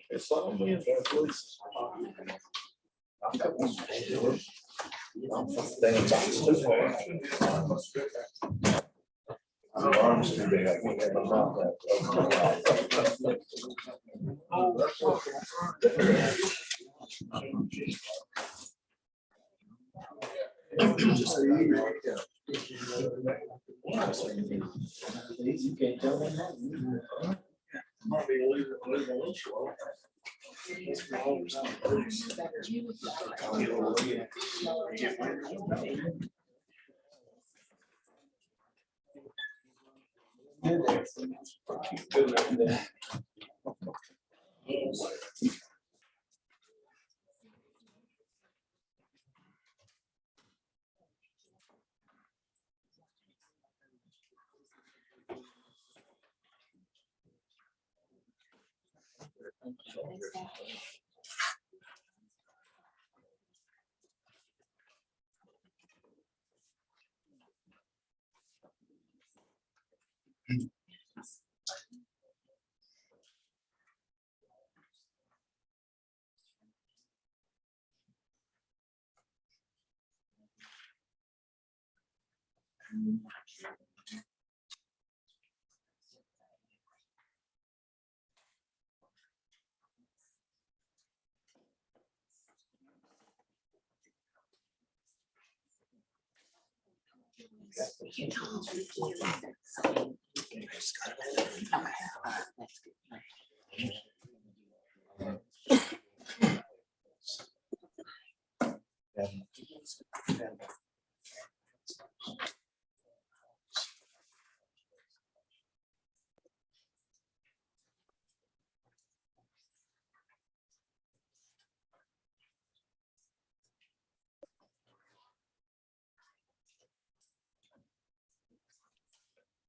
It's all me and that voice. Arms too big. I can't get my mouth out. You can't tell me that. Might be leaving lunch.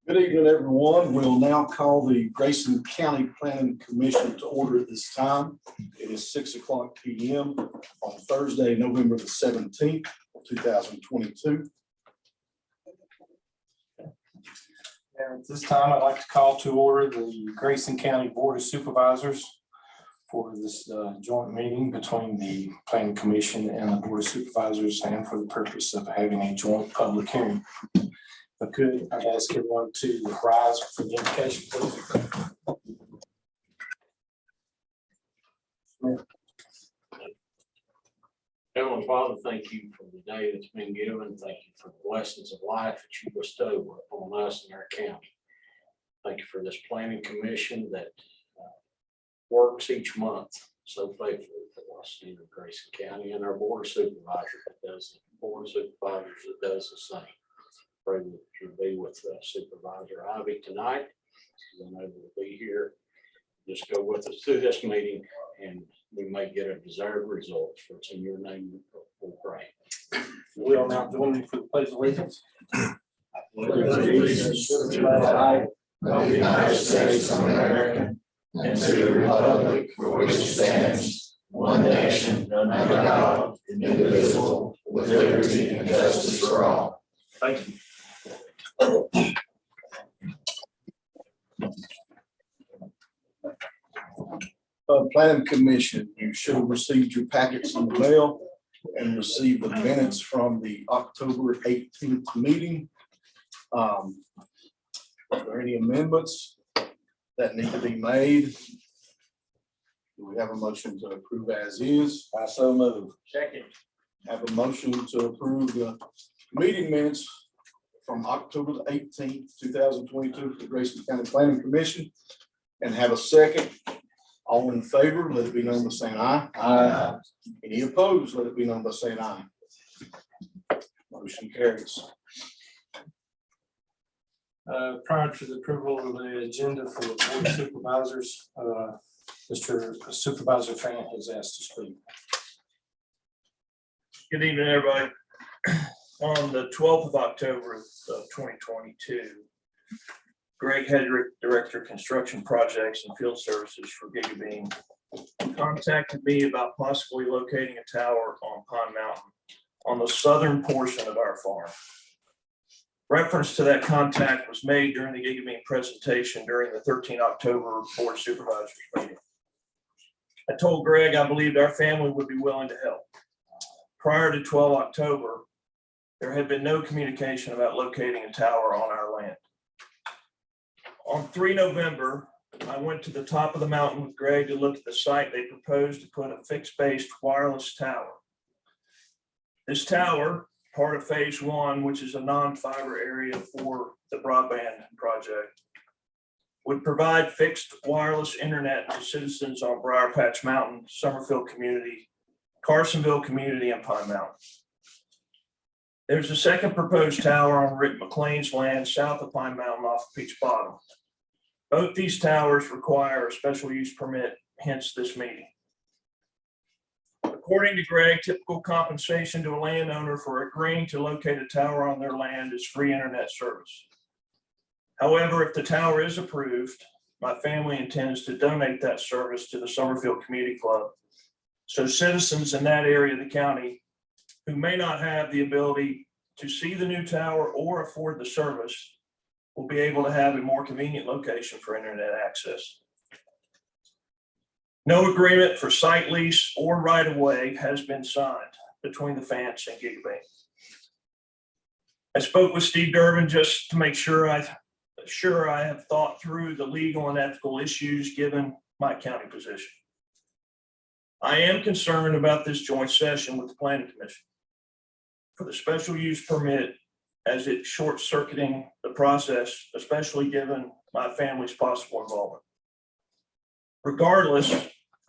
Good evening, everyone. We'll now call the Grayson County Planning Commission to order at this time. It is 6:00 p.m. on Thursday, November the 17th, 2022. And at this time, I'd like to call to order the Grayson County Board of Supervisors for this joint meeting between the Planning Commission and the Board of Supervisors, and for the purpose of having a joint public hearing. If I could, I'd ask everyone to rise for the invocation, please. Heavenly Father, thank you for the day that's been given. Thank you for the blessings of life that you bestow upon us in our county. Thank you for this planning commission that works each month so faithfully for us in Grayson County, and our board of supervisors that does the same. Pray that you'll be with Supervisor Ivy tonight. She's unable to be here. Just go with us through this meeting, and we may get a desired result. For it's in your name we'll pray. We'll now join me for the pledge of allegiance. Allegiance to the flag of the United States of America and to the republic for which it stands, one nation, under God, indivisible, with liberty and justice for all. Thank you. Planning Commission, you should have received your packets in the mail and received the minutes from the October 18th meeting. Are there any amendments that need to be made? Do we have a motion to approve as is? I so move. Second. Have a motion to approve the meeting minutes from October the 18th, 2022 for the Grayson County Planning Commission, and have a second. All in favor, let it be known by saying aye. Aye. Any opposed, let it be known by saying aye. Motion carries. Prior to the approval of the agenda for the Board of Supervisors, Mr. Supervisor Fan has asked to speak. Good evening, everybody. On the 12th of October of 2022, Greg Hedrick, Director of Construction Projects and Field Services for Gigabeam, contacted me about possibly locating a tower on Pine Mountain on the southern portion of our farm. Reference to that contact was made during the Giga presentation during the 13 October Board of Supervisors meeting. I told Greg I believed our family would be willing to help. Prior to 12 October, there had been no communication about locating a tower on our land. On 3 November, I went to the top of the mountain with Greg to look at the site they proposed to put a fixed-based wireless tower. This tower, part of phase 1, which is a non-fiber area for the broadband project, would provide fixed wireless internet to citizens on Briar Patch Mountain, Summerfield Community, Carsonville Community, and Pine Mountain. There's a second proposed tower on Rick McLean's land south of Pine Mountain off of Peach Bottom. Both these towers require a special use permit, hence this meeting. According to Greg, typical compensation to a landowner for agreeing to locate a tower on their land is free internet service. However, if the tower is approved, my family intends to donate that service to the Summerfield Community Club. So citizens in that area of the county who may not have the ability to see the new tower or afford the service will be able to have a more convenient location for internet access. No agreement for site lease or right-of-way has been signed between the Fants and Giga. I spoke with Steve Durbin just to make sure I have thought through the legal and ethical issues given my county position. I am concerned about this joint session with the Planning Commission for the special use permit, as it's short-circuiting the process, especially given my family's possible involvement. Regardless,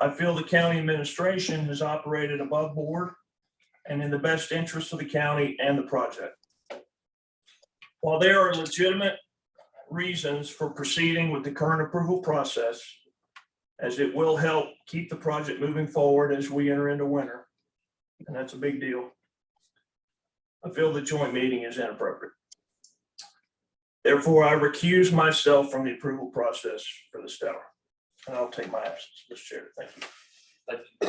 I feel the county administration has operated above board and in the best interest of the county and the project. While there are legitimate reasons for proceeding with the current approval process, as it will help keep the project moving forward as we enter into winter, and that's a big deal, I feel the joint meeting is inappropriate. Therefore, I recuse myself from the approval process for this tower. And I'll take my absence, Mr. Chair. Thank you. Thank you.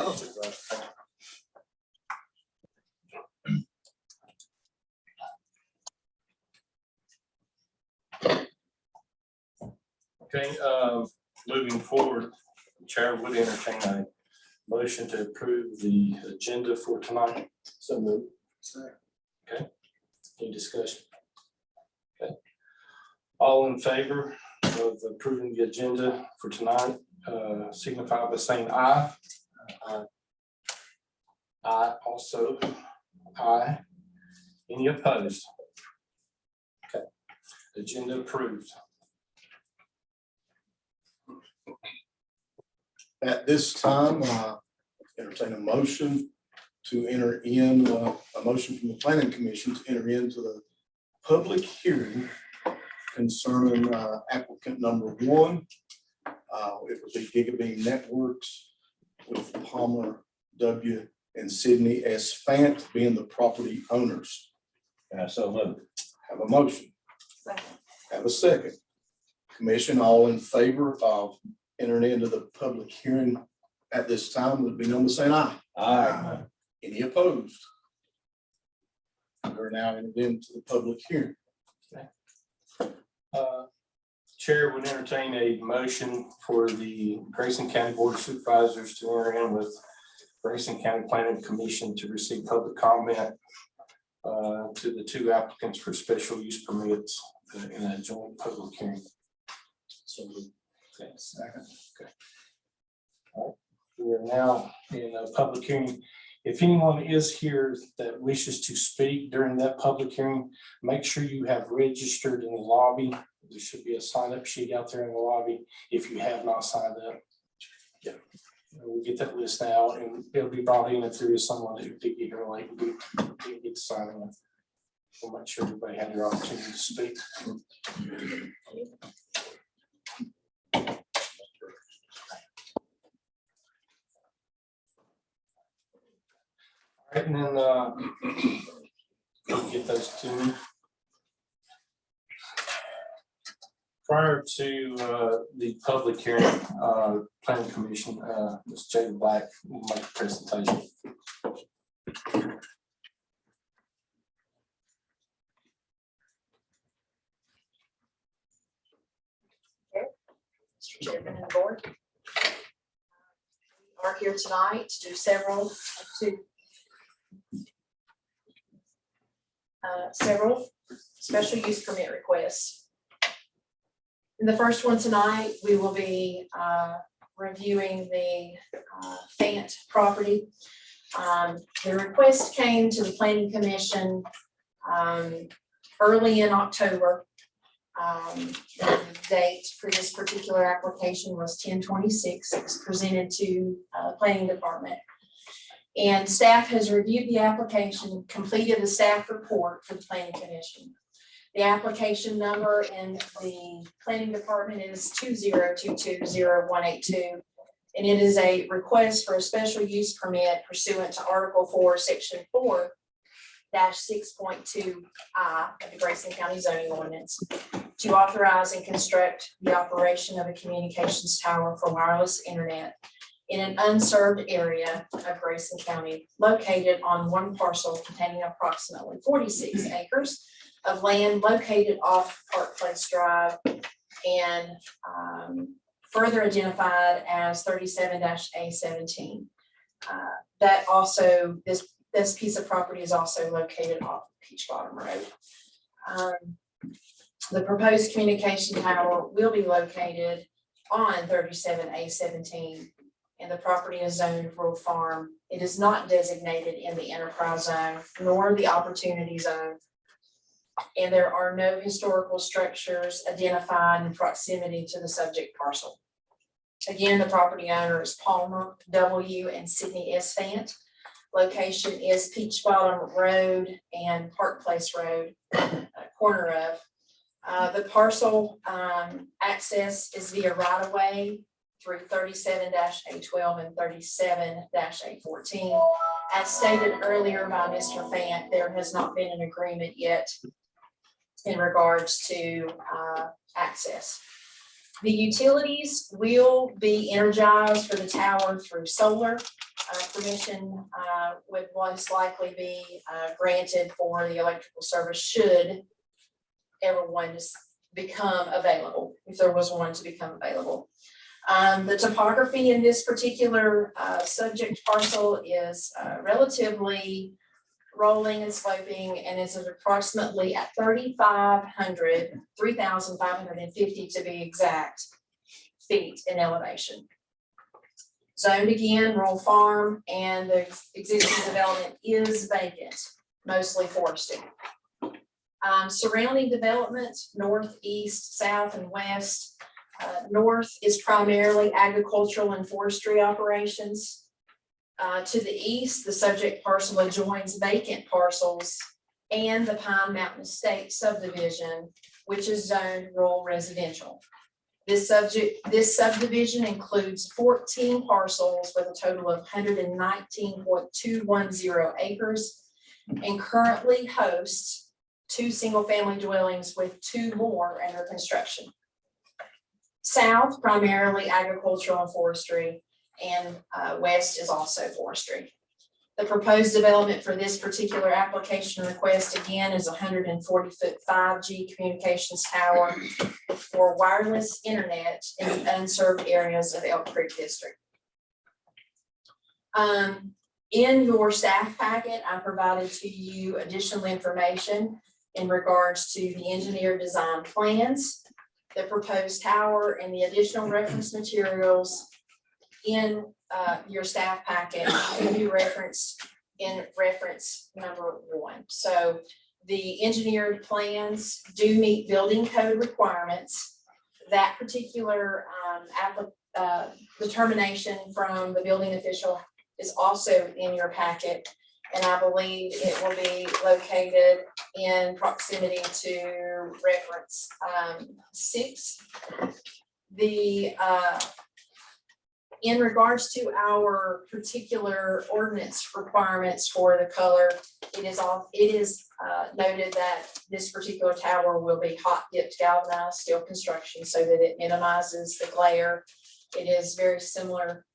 Okay, moving forward, the chair would entertain a motion to approve the agenda for tonight. So moved. Okay, any discussion? Okay, all in favor of approving the agenda for tonight, signify by saying aye. Aye also. Aye. Any opposed? Okay, agenda approved. At this time, entertain a motion to enter in, a motion from the Planning Commission to enter into the public hearing concerning applicant number 1. It would be Giga Networks with Palmer W. and Sydney S. Fant being the property owners. So moved. Have a motion. Second. Have a second. Commission, all in favor of entering into the public hearing at this time would be known by saying aye. Aye. Any opposed? We're now entered into the public hearing. Chair would entertain a motion for the Grayson County Board of Supervisors to enter in with Grayson County Planning Commission to receive public comment to the 2 applicants for special use permits in a joint public hearing. So, okay, second. Okay. All right. We are now in a public hearing. If anyone is here that wishes to speak during that public hearing, make sure you have registered in the lobby. There should be a sign-up sheet out there in the lobby if you have not signed up. Yeah, we'll get that list now, and it'll be brought in if there is someone who did get here late. We get signing up. We'll make sure everybody had their opportunity to speak. And then get those to me. Prior to the public hearing, planning commission, Ms. Jada Black will make a presentation. Mr. Chairman and board. We are here tonight to do several special use permit requests. In the first one tonight, we will be reviewing the Fant property. The request came to the planning commission early in October. The date for this particular application was 10/26. It was presented to the planning department. And staff has reviewed the application, completed the staff report for the planning commission. The application number in the planning department is 20220-182. And it is a request for a special use permit pursuant to Article 4, Section 4-6.2I of the Grayson County zoning ordinance to authorize and construct the operation of a communications tower for wireless internet in an unserved area of Grayson County located on one parcel containing approximately 46 acres of land located off Park Place Drive and further identified as 37-A17. That also, this piece of property is also located off Peach Bottom Road. The proposed communication tower will be located on 37A17, and the property is zoned rural farm. It is not designated in the enterprise zone nor the opportunity zone. And there are no historical structures identified in proximity to the subject parcel. Again, the property owner is Palmer W. and Sydney S. Fant. Location is Peach Bottom Road and Park Place Road, corner of. The parcel access is via right-of-way through 37-A12 and 37-A14. As stated earlier by Mr. Fant, there has not been an agreement yet in regards to access. The utilities will be energized for the tower through solar. Permission would most likely be granted for the electrical service should ever one to become available, if there was one to become available. The topography in this particular subject parcel is relatively rolling and sloping, and is approximately at 3,550 to be exact feet in elevation. Zoned again, rural farm, and the existing development is vacant, mostly forested. Surrounding development, north, east, south, and west. North is primarily agricultural and forestry operations. To the east, the subject parcel adjoins vacant parcels and the Pine Mountain Estate subdivision, which is zoned rural residential. This subdivision includes 14 parcels with a total of 119.210 acres and currently hosts 2 single-family dwellings with 2 more under construction. South, primarily agricultural and forestry, and west is also forestry. The proposed development for this particular application request again is 140-foot 5G communications tower for wireless internet in the unserved areas of Elk Creek District. In your staff packet, I provided to you additional information in regards to the engineer design plans, the proposed tower, and the additional reference materials in your staff packet to be referenced in reference number 1. So the engineered plans do meet building code requirements. That particular determination from the building official is also in your packet, and I believe it will be located in proximity to reference 6. In regards to our particular ordinance requirements for the color, it is noted that this particular tower will be hot dipped galvanized steel construction so that it minimizes the glare. It is very similar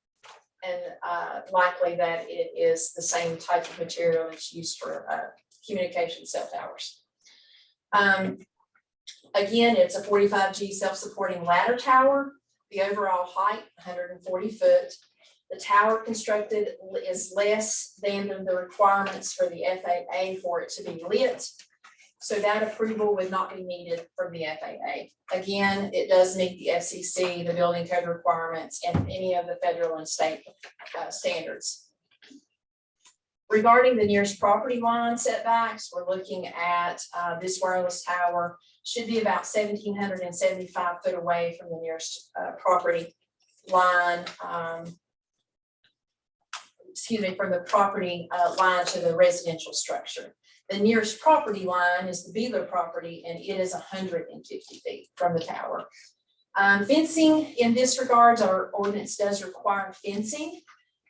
and likely that it is the same type of material that's used for communication cell towers. Again, it's a 45G self-supporting ladder tower. The overall height, 140 foot. The tower constructed is less than the requirements for the FAA for it to be lit. So that approval would not be needed from the FAA. Again, it does meet the FCC, the building code requirements, and any of the federal and state standards. Regarding the nearest property line setbacks, we're looking at this wireless tower should be about 1,775 foot away from the nearest property line. From the property line to the residential structure. The nearest property line is the Beeler property, and it is 150 feet from the tower. Fencing in this regards, our ordinance does require fencing.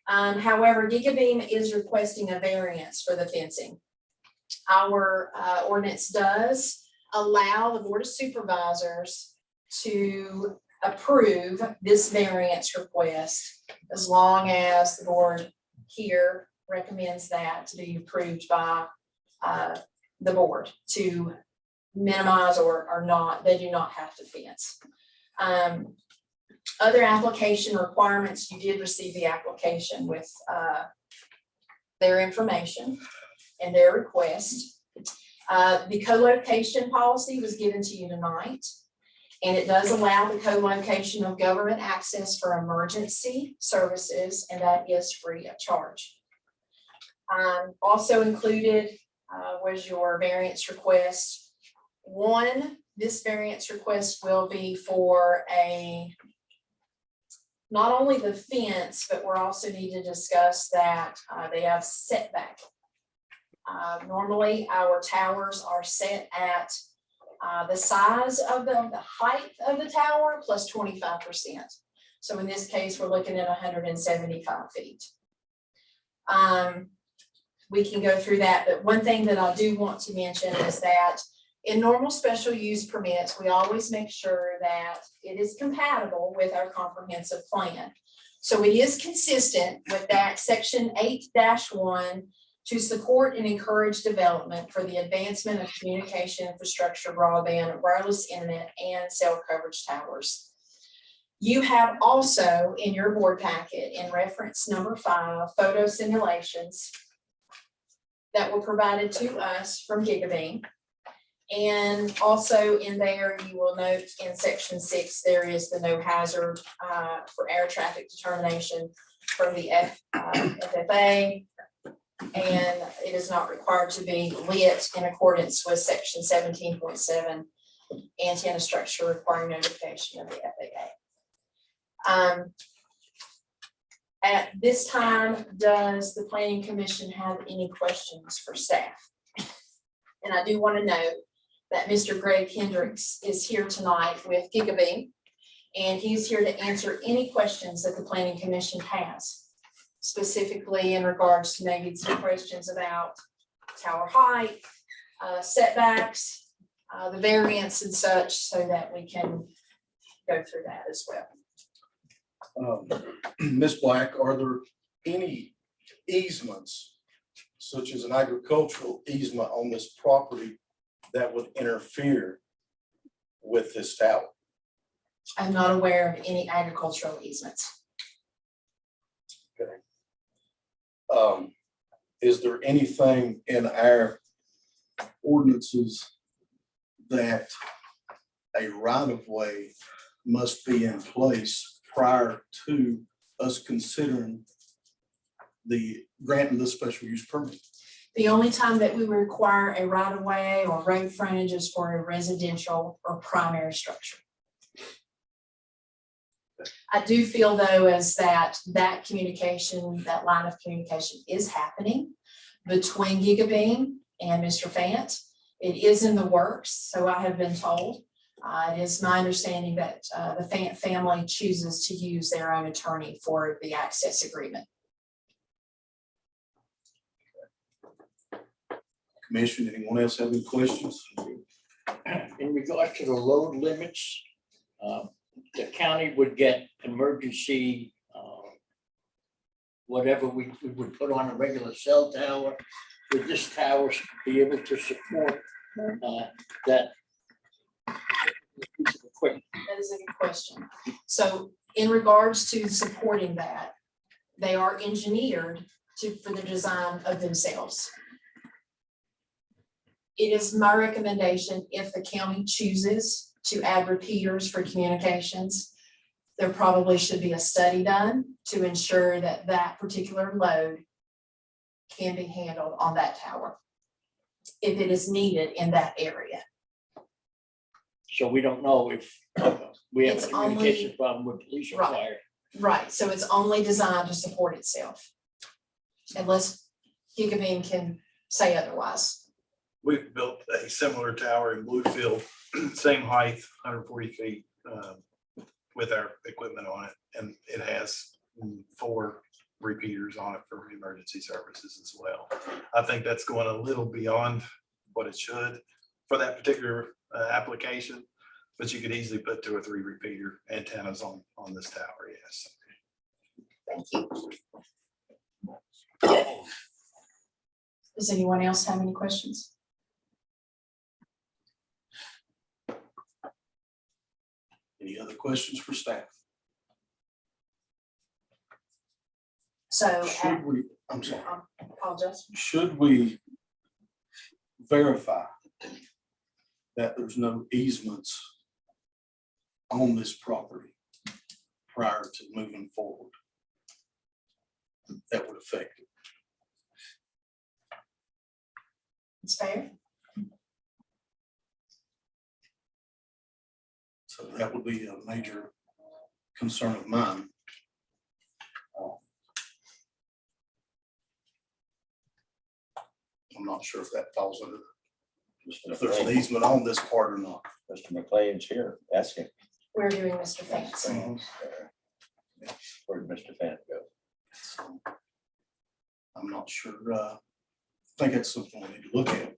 However, Gigabeam is requesting a variance for the fencing. Our ordinance does allow the Board of Supervisors to approve this variance request as long as the board here recommends that to be approved by the board to minimize or not, they do not have to fence. Other application requirements, you did receive the application with their information and their request. The co-location policy was given to you tonight, and it does allow the co-location of government access for emergency services, and that is free of charge. Also included was your variance request. This variance request will be for not only the fence, but we're also need to discuss that they have setback. Normally our towers are set at the size of the height of the tower plus 25%. So in this case, we're looking at 175 feet. We can go through that, but one thing that I do want to mention is that in normal special use permits, we always make sure that it is compatible with our comprehensive plan. So it is consistent with that section 8-1 to support and encourage development for the advancement of communication infrastructure, broadband, wireless internet, and cell coverage towers. You have also in your board packet in reference number 5, photo simulations that were provided to us from Gigabeam. And also in there, you will note in section 6, there is the no hazard for air traffic determination from the FFA. And it is not required to be lit in accordance with section 17.7 antenna structure requiring notification of the FAA. At this time, does the Planning Commission have any questions for staff? And I do want to note that Mr. Greg Hendricks is here tonight with Gigabeam, and he's here to answer any questions that the Planning Commission has, specifically in regards to maybe some questions about tower height, setbacks, the variance and such, so that we can go through that as well. Ms. Black, are there any easements, such as an agricultural easement on this property, that would interfere with this tower? I'm not aware of any agricultural easements. Okay. Is there anything in our ordinances that a right-of-way must be in place prior to us considering the granting the special use permit? The only time that we require a right-of-way or road frontage is for a residential or primary structure. I do feel though is that communication, that line of communication is happening between Gigabeam and Mr. Fant. It is in the works, so I have been told. It is my understanding that the Fant family chooses to use their own attorney for the access agreement. commission. Anyone else have any questions? In regards to the load limits, the county would get emergency, whatever we would put on a regular cell tower. Would this tower be able to support that? That is a good question. So in regards to supporting that, they are engineered for the design of themselves. It is my recommendation, if the county chooses to add repeaters for communications, there probably should be a study done to ensure that that particular load can be handled on that tower if it is needed in that area. So we don't know if we have a It's communication only- problem with police or Right. fire. Right, so it's only designed to support itself. Unless Gigabeam can say otherwise. We've built a similar tower in Bluefield, same height, 140 feet, with our equipment on it. And it has 4 repeaters on it for emergency services as well. I think that's going a little beyond what it should for that particular application, but you could easily put 2 or 3 repeater antennas on this tower, yes. Thank you. Does anyone else have any questions? Any other questions for staff? So, Should we, I'm sorry, I apologize. should we verify that there's no easements on this property prior to moving forward that would affect it? It's fair. So that would be a major concern of mine. I'm not sure if that falls under, if there's an easement on this part or not. Mr. McLean's here, ask him, We're doing Mr. Fancy. where did Mr. Fan go? So, I'm not sure, I think that's something we need to look at.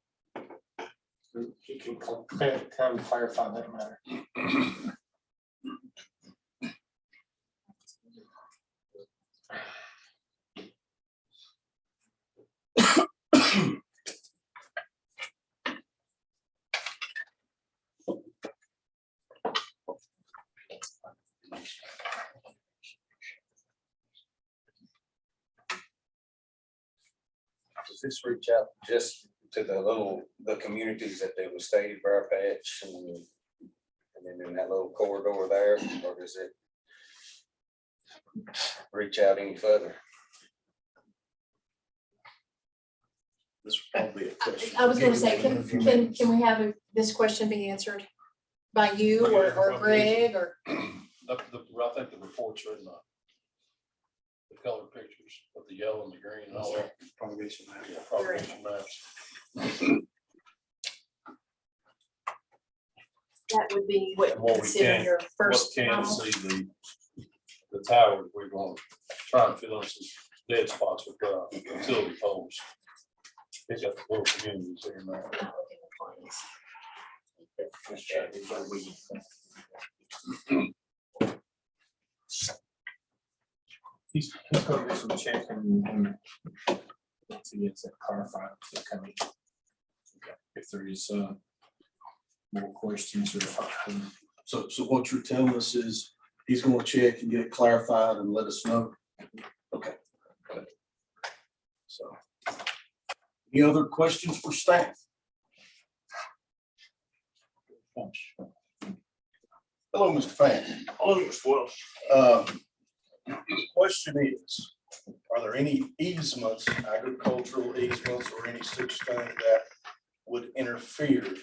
You can kind of clarify that matter. Does this reach out just to the communities that they was stated, Briar Patch and then in that little corridor there, or does it reach out any further? This would probably be a question. I was gonna say, can we have this question be answered by you or Greg or? I think the reports are in the color pictures with the yellow and the green and all that. Propagation map. Yeah, propagation maps. That would be what What we consider can- your What first. can model. see the towers, we're going to try and fill in some dead spots with utility poles. Pick up the little communities here and there. He's going to do some checking and see if it's clarified to the county. If there is more questions or. So what you're telling us is he's gonna check and get it clarified and let us know. Okay. Good. So. Any other questions for staff? Hello, Mr. Fan. Hello, Mr. Wells. Question is, are there any easements, agricultural easements or any such thing that would interfere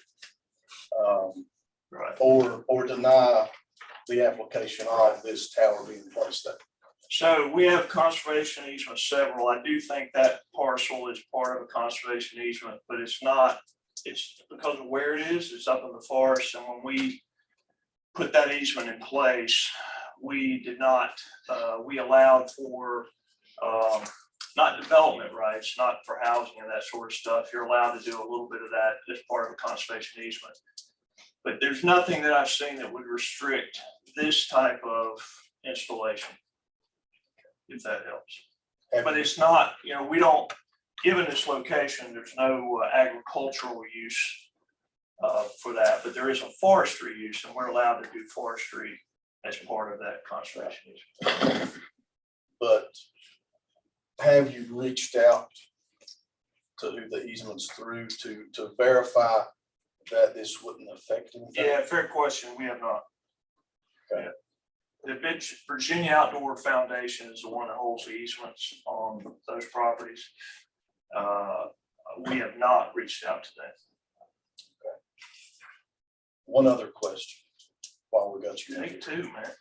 or deny the application of this tower being placed there? So we have conservation easement several. I do think that parcel is part of a conservation easement, but it's not, it's because of where it is, it's up in the forest. And when we put that easement in place, we did not, we allowed for not development rights, not for housing and that sort of stuff. You're allowed to do a little bit of that as part of a conservation easement. But there's nothing that I've seen that would restrict this type of installation, if that helps. But it's not, you know, we don't, given this location, there's no agricultural use for that, but there is a forestry use, and we're allowed to do forestry as part of that conservation use. But have you reached out to who the easement's through to verify that this wouldn't affect anything? Yeah, fair question. We have not. Okay. The Virginia Outdoor Foundation is the one that holds the easements on those properties. We have not reached out to them. One other question while we got you. Take two, man.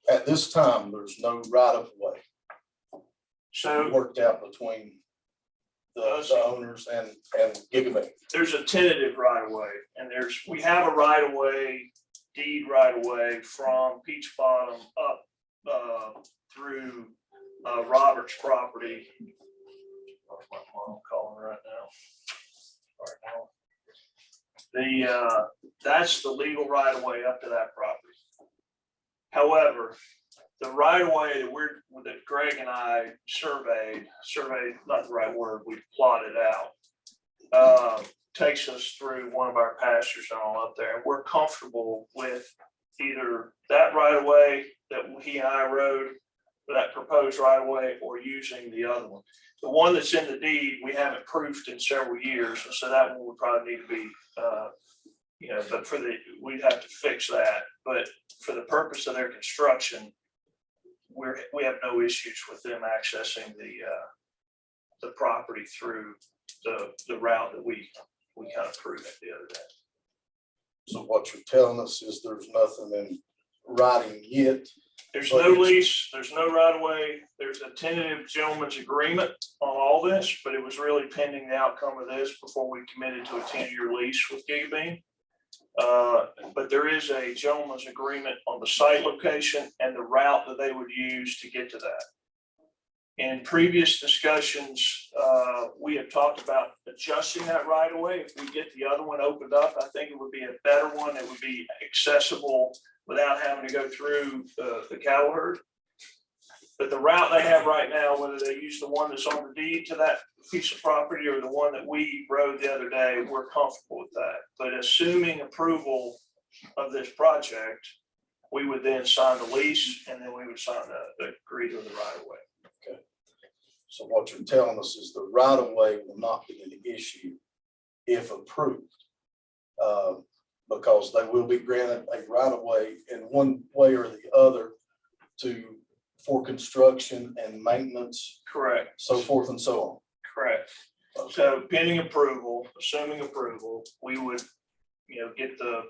At this time, there's no right of way So worked out between the owners and Gigabay. there's a tentative right of way, and we have a right of way, deed right of way from Peach Bottom up through Robert's property. My mom calling right now. That's the legal right of way up to that property. However, the right of way that Greg and I surveyed, not the right word, we plotted out, takes us through one of our pastures and all up there. And we're comfortable with either that right of way that he and I rode, that proposed right of way, or using the other one. The one that's in the deed, we haven't proofed in several years. And so that one would probably need to be, but we'd have to fix that. But for the purpose of their construction, we have no issues with them accessing the property through the route that we kind of proved the other day. So what you're telling us is there's nothing in writing yet. There's no lease, there's no right of way. There's a tentative gentleman's agreement on all this, but it was really pending the outcome of this before we committed to a 10-year lease with Gigabay. But there is a gentleman's agreement on the site location and the route that they would use to get to that. In previous discussions, we have talked about adjusting that right of way. If we get the other one opened up, I think it would be a better one. It would be accessible without having to go through the cattle herd. But the route they have right now, whether they use the one that's on the deed to that piece of property or the one that we rode the other day, we're comfortable with that. But assuming approval of this project, we would then sign the lease, and then we would sign the agree to the right of way. Okay. So what you're telling us is the right of way will not be an issue if approved. Because they will be granted a right of way in one way or the other for construction and maintenance. Correct. So forth and so on. Correct. Okay. So pending approval, assuming approval, we would, get the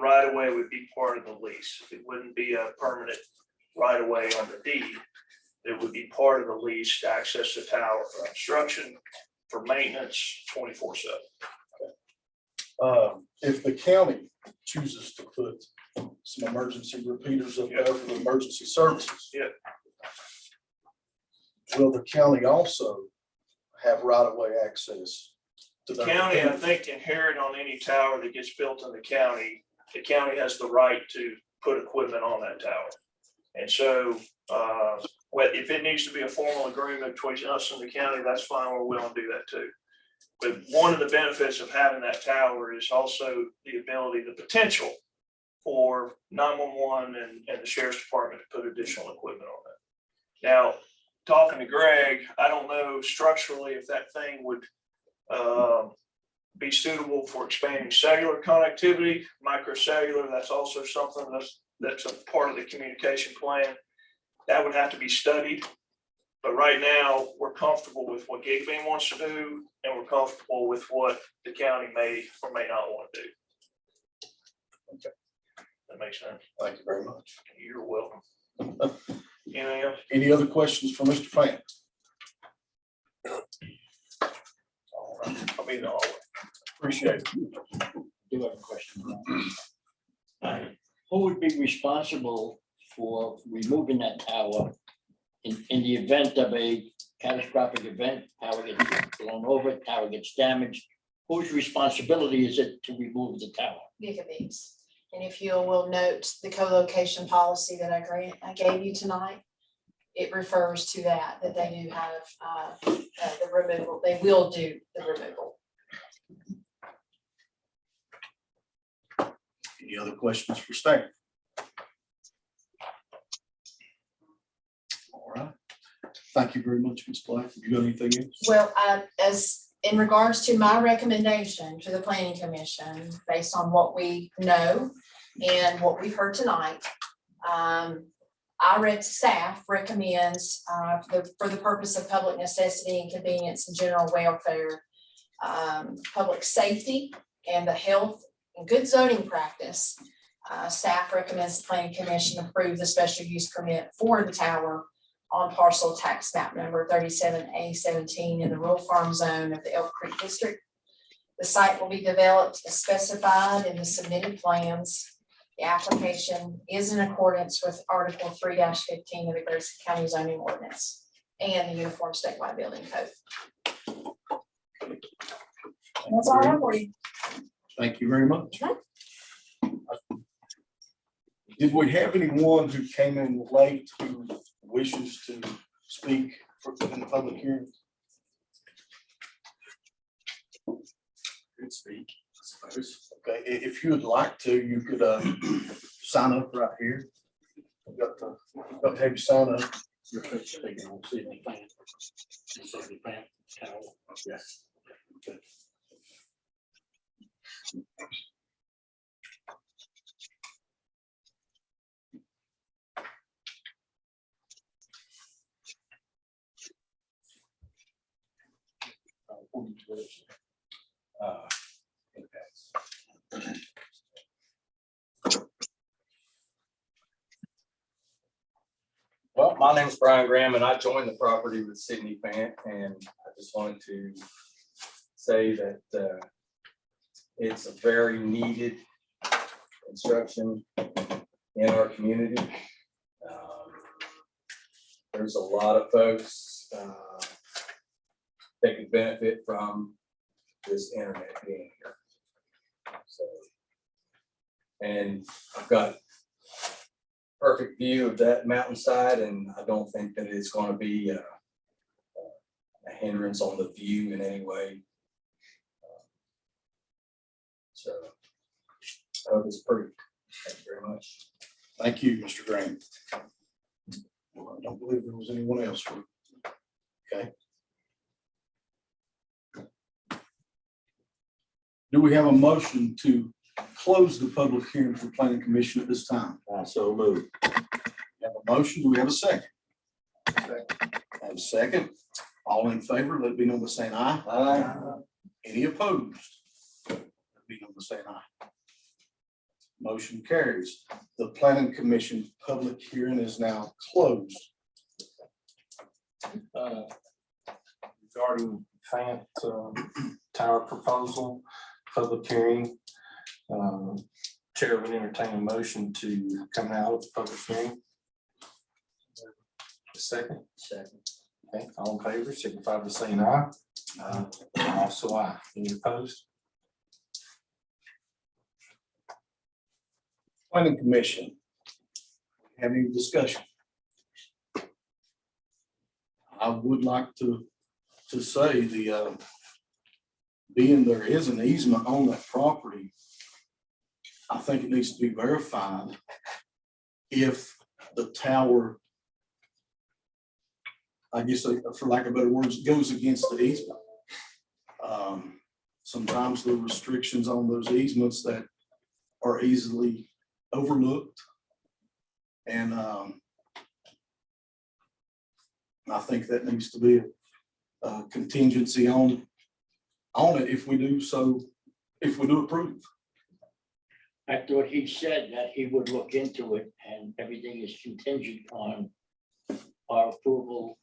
right of way would be part of the lease. It wouldn't be a permanent right of way on the deed. It would be part of the lease to access the tower for construction, for maintenance, 24/7. If the county chooses to put some emergency repeaters up there for the emergency services. Yeah. Will the county also have right of way access to The their county, I repeaters? think, inherent on any tower that gets built in the county has the right to put equipment on that tower. And so, if it needs to be a formal agreement between us and the county, that's fine. We're willing to do that too. But one of the benefits of having that tower is also the potential for 911 and the sheriff's department to put additional equipment on that. Now, talking to Greg, I don't know structurally if that thing would be suitable for expanding cellular connectivity, microcellular. That's also something that's a part of the communication plan. That would have to be studied. But right now, we're comfortable with what Gigabay wants to do, and we're comfortable with what the county may or may not want to do. Okay. That makes sense. Thank you very much. You're welcome. Anything else? Any other questions for Mr. Fan? All right. I'll be in the hallway. Appreciate it. I do have a question. Who would be responsible for removing that tower in the event of a catastrophic event, tower gets blown over, tower gets damaged, whose responsibility is it to remove the tower? Gigabits. And if you will note the co-location policy that I gave you tonight, it refers to that they do have the removal, they will do the removal. Any other questions for staff? All right. Thank you very much, Ms. Black. Have you got anything else? Well, as in regards to my recommendation to the planning commission, based on what we know and what we've heard tonight, staff recommends for the purpose of public necessity and convenience and general welfare, public safety and the health and good zoning practice, staff recommends the planning commission approve the special use permit for the tower on parcel tax map number 37A17 in the rural farm zone of the Elk Creek District. The site will be developed as specified in the submitted plans. The application is in accordance with Article 3-15 of the Grayson County zoning ordinance and the Uniform Statewide Building Code. That's all I have for you. Thank you very much. Did we have anyone who came in late who wishes to speak in the public hearing? Could speak, I suppose. Okay, if you would like to, you could sign up right here. I've got to have you sign up. Your picture taken on Sydney Fan. Sydney Fan, tower. Yes. Okay. Well, my name is Brian Graham and I joined the property with Sydney Fant, and I just wanted to say that it's a very needed construction in our community. There's a lot of folks that could benefit from this internet being here. So, and I've got perfect view of that mountainside, and I don't think that it's going to be a hindrance on the view in any way. So I hope it's approved. Thank you very much. Thank you, Mr. Graham. Well, I don't believe there was anyone else. Okay. Do we have a motion to close the public hearing for planning commission at this time? So moved. We have a motion. Do we have a second? Have a second. All in favor, let it be known by saying aye. Aye. Any opposed? Let it be known by saying aye. Motion carries. The planning commission public hearing is now closed. Regarding Fant tower proposal, public hearing, chair would entertain a motion to come out of the public hearing. A second. Second. Okay, all in favor, signify by saying aye. Also aye. Any opposed? Planning commission. Have any discussion? I would like to say being there is an easement on that property, I think it needs to be verified if the tower, I guess for lack of better words, goes against the easement. Sometimes the restrictions on those easements that are easily overlooked. And I think that needs to be a contingency on it if we do approve. I thought he said that he would look into it and everything is contingent on our approval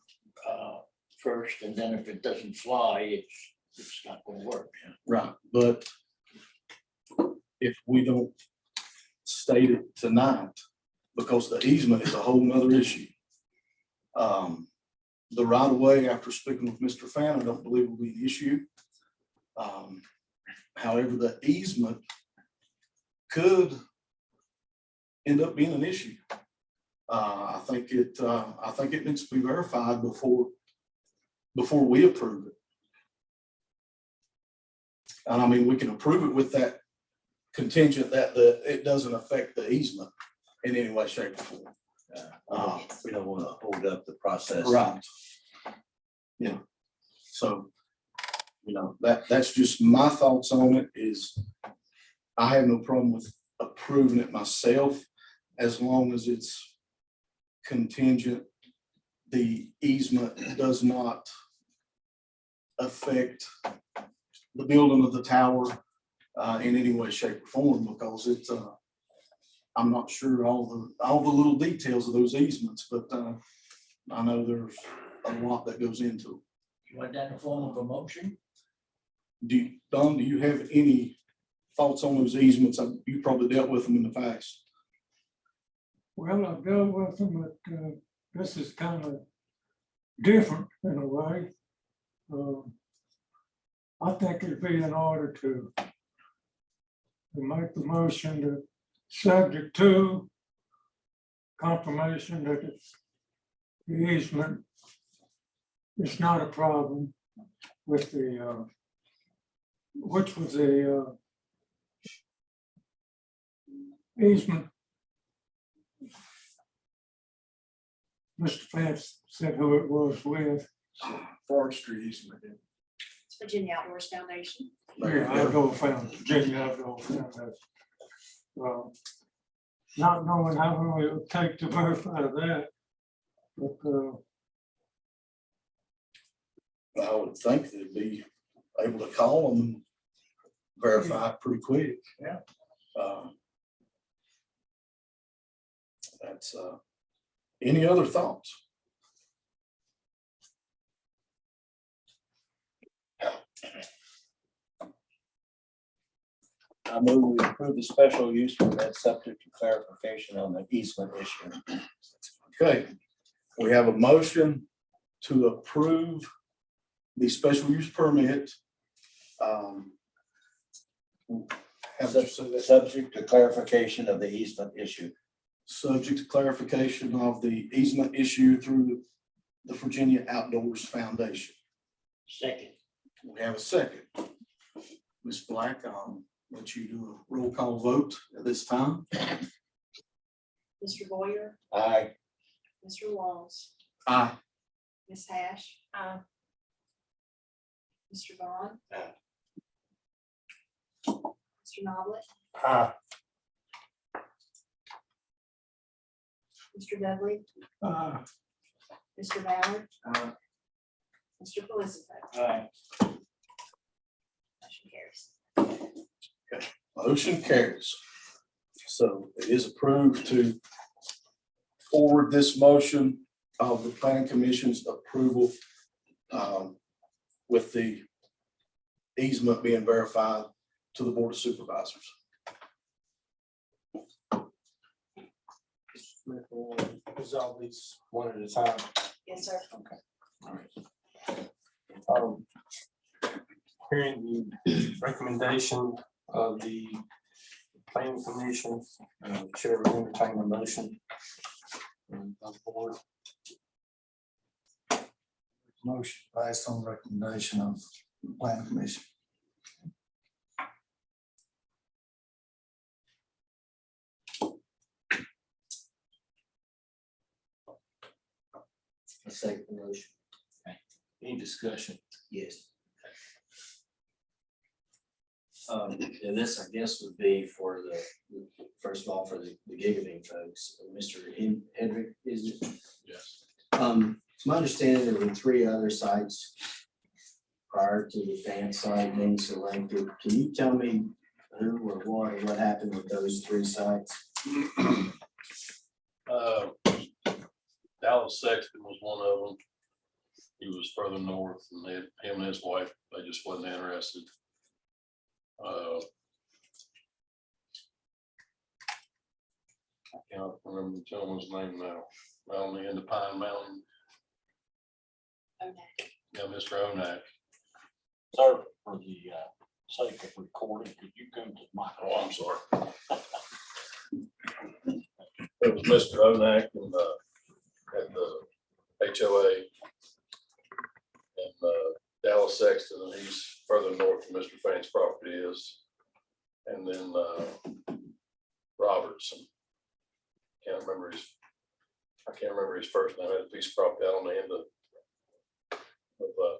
first, and then if it doesn't fly, it's not going to work. Right, but if we don't state it tonight, because the easement is a whole nother issue. The right of way, after speaking with Mr. Fan, I don't believe will be an issue. However, the easement could end up being an issue. I think it needs to be verified before we approve it. And I mean, we can approve it with that contingent that it doesn't affect the easement in any way, shape, or form. We don't want to hold up the process. Right. Yeah. So, that's just my thoughts on it is I have no problem with approving it myself as long as it's contingent. The easement does not affect the building of the tower in any way, shape, or form, because it's I'm not sure all the little details of those easements, but I know there's a lot that goes into it. You want that in the form of a motion? Don, do you have any thoughts on those easements? You probably dealt with them in the past. Well, I've dealt with them, but this is kind of different in a way. I think it'd be in order to make the motion that subject to confirmation that the easement is not a problem with the, which was the easement. Mr. Vance said who it was with. Forestry easement. It's Virginia Outdoors Foundation. Yeah, Outdoor Foundation, Virginia Outdoor Foundation. Not knowing how long it would take to verify that, but I would think they'd be able to call them and verify it pretty quick. Yeah. That's any other thoughts? I move we approve the special use permit subject to clarification on the easement issue. Okay, we have a motion to approve the special use permit. Subject to clarification of the easement issue. Subject to clarification of the easement issue through the Virginia Outdoors Foundation. Second. We have a second. Ms. Black, I'll let you do a roll call vote at this time. Mr. Boyer, Aye. Mr. Walls, Aye. Ms. Hash. Mr. Vaughn. Mr. Noblitt. Aye. Mr. Dudley, Mr. Ballard. Mr. Pelisico. Aye. Motion carries. Motion carries. So it is approved to forward this motion of the planning commission's approval with the easement being verified to the board of supervisors. Resolve these one at a time. Yes, sir. Hearing the recommendation of the planning commission, chair will entertain a motion. On the board. Motion based on recommendation of the planning commission. A second motion. Any discussion? Yes. And this, I guess, would be for first of all, for the Gigabee folks, Mr. Hendrick, is it? Yes. It's my understanding there were 3 other sites prior to the fan site being selected. Can you tell me who or what happened with those 3 sites? Dallas Sexton was one of them. He was further north, and him and his wife, they just wasn't interested. I can't remember the gentleman's name now, on the end of Pine Mountain. Yeah, Mr. Onak. Sir, for the sake of recording, could you go to the Oh, microphone? I'm sorry. It was Mr. Onak and, at the HOA. And Dallas Sexton, and he's further north than Mr. Fain's property is. And then Robertson. I can't remember his first name. I had a piece of property out on the end of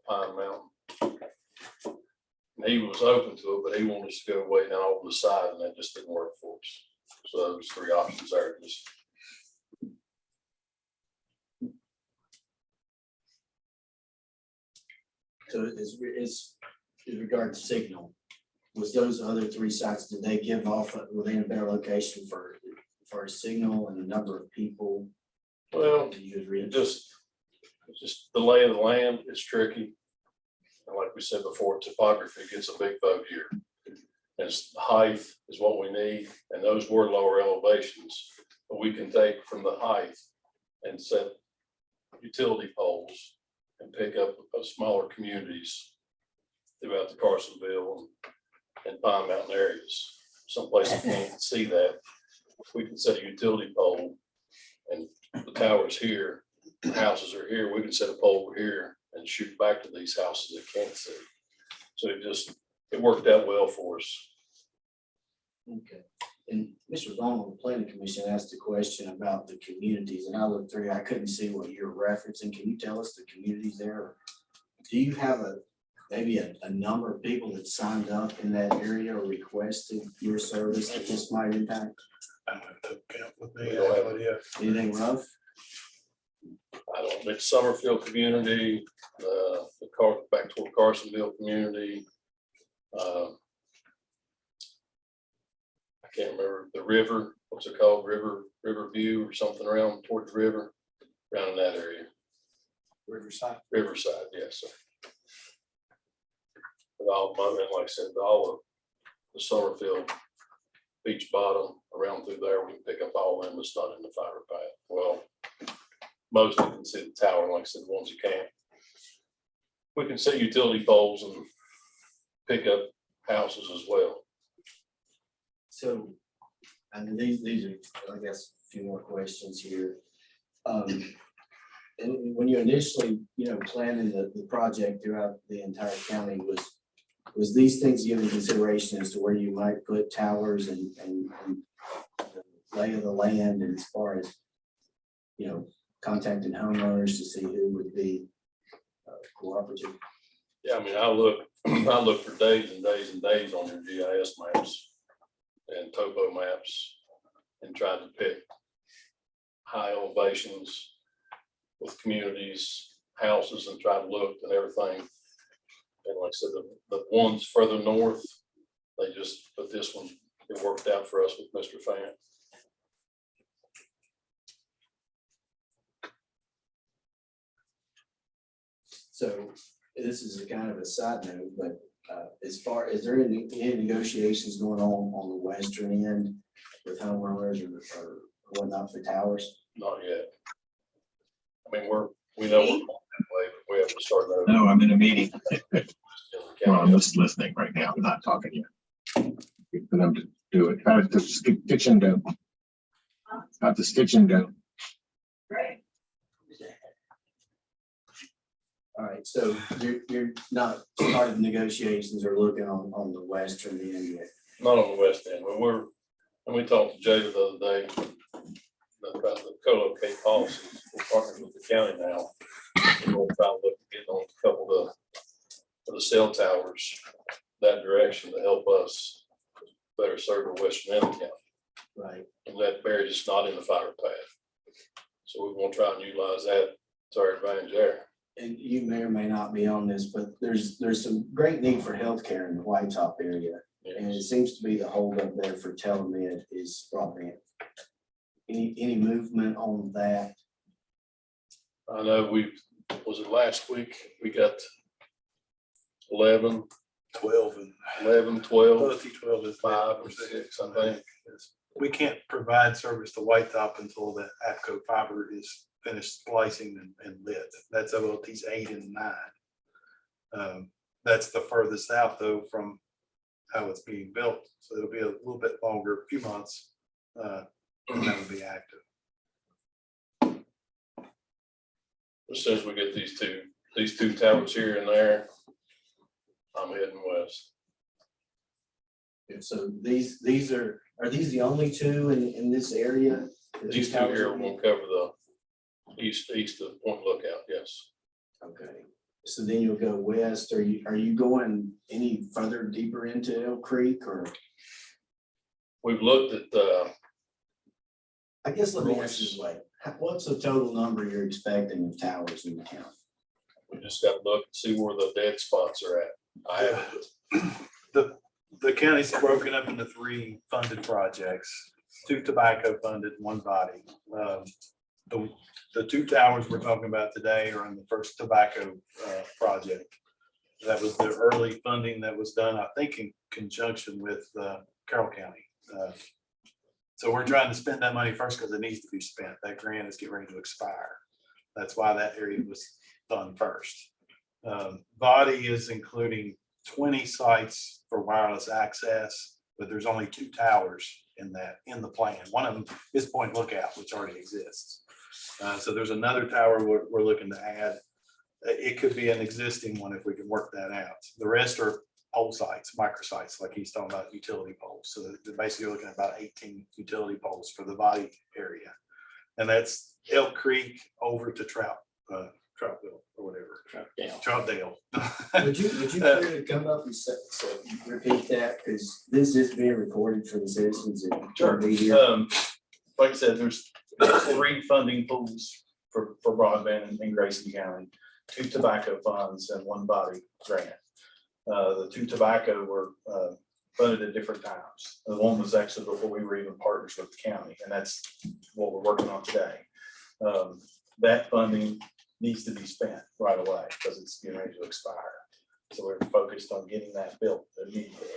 Pine Mountain. And he was open to it, but he wanted us to go way down over the side, and that just didn't work for us. So those three options there, just. So is in regard to signal, was those other three sites, did they give off, were they in a better location for a signal and the number of people? Well, that you had read? just the lay of the land is tricky. And like we said before, topography gets a big vote here. As height is what we need, and those were lower elevations, but we can take from the height and set utility poles and pick up smaller communities throughout the Carsonville and Pine Mountain areas. Some places can't see that. We can set a utility pole, and the tower's here, the houses are here. We can set a pole over here and shoot back to these houses that can't see. So it worked out well for us. Okay, and Mr. Vaughn on the planning commission asked a question about the communities, and I looked through, I couldn't see what you're referencing. Can you tell us the communities there? Do you have maybe a number of people that signed up in that area or requested your service that this might impact? I don't have to count with me. I don't have idea. Anything rough? It's Summerfield community, back toward Carsonville community. I can't remember the river, what's it called? Riverview or something around toward the river, around in that area. Riverside. Riverside, yes, sir. And like I said, all of the Summerfield beach bottom around through there, we can pick up all of them. It's not in the fiber path. Well, most of them can see the tower, like I said, the ones you can't. We can set utility poles and pick up houses as well. So, and these are, I guess, a few more questions here. And when you initially, planning the project throughout the entire county, was these things given consideration as to where you might put towers and the lay of the land, and as far as, contacting homeowners to see who would be cooperative? Yeah, I mean, I look for days and days and days on your GIS maps and topo maps and try to pick high elevations with communities, houses, and try to look and everything. And like I said, the ones further north, but this one, it worked out for us with Mr. Fan. So this is a kind of a side note, but is there any negotiations going on the western end with homeowners or whatnot for towers? Not yet. I mean, we know we're going that way, but we have to start over. No, I'm in a meeting. Well, I'm just listening right now. I'm not talking yet. Wait for them to do it. How does the stitching go? How's the stitching go? Great. All right, so you're not started negotiations or looking on the western end yet? Not on the west end, but and we talked to Jay the other day about the co-locate policies. We're partnering with the county now. We'll try to look at getting on a couple of the cell towers that direction to help us better serve the western end of the county. Right. And that barrier is not in the fiber path. So we want to try and utilize that to our advantage there. And you may or may not be on this, but there's some great need for healthcare in the White Top area. And it seems to be the holdup there for telemed is broadband. Any movement on that? I know was it last week? We got 11, 12 and 11, 12, both 12 and 5 or 6, I think. We can't provide service to White Top until the APCO fiber is finished splicing and lit. That's OLTs 8 and 9. That's the furthest out though from how it's being built. So it'll be a little bit longer, a few months, and that will be active. As soon as we get these two towers here and there, I'm heading west. Yeah, so these are these the only two in this area? These two here will cover the east of Point Lookout, yes. Okay, so then you'll go west. Are you going any further deeper into Elk Creek or? We've looked at, I guess let me ask this way, what's the total number you're expecting of towers in the county? we just got to look and see where the dead spots are at. I haven't, The county's broken up into 3 funded projects, 2 tobacco funded, 1 body. The 2 towers we're talking about today are in the first tobacco project. That was the early funding that was done, I think, in conjunction with Carroll County. So we're trying to spend that money first because it needs to be spent. That grant is getting ready to expire. That's why that area was done first. Body is including 20 sites for wireless access, but there's only 2 towers in the plan. One of them is Point Lookout, which already exists. So there's another tower we're looking to add. It could be an existing one if we can work that out. The rest are pole sites, microsites, like he's talking about utility poles. So they're basically looking at about 18 utility poles for the body area. And that's Elk Creek over to Troutville or whatever. Troutdale. Would you care to come up and repeat that? Because this is being recorded for the citizens. That Sure. be here. Like I said, there's 3 funding pools for broadband in Grayson County, 2 tobacco funds and 1 body grant. The 2 tobacco were funded at different times. The one was actually before we were even partners with the county, and that's what we're working on today. That funding needs to be spent right away because it's getting ready to expire. So we're focused on getting that built immediately.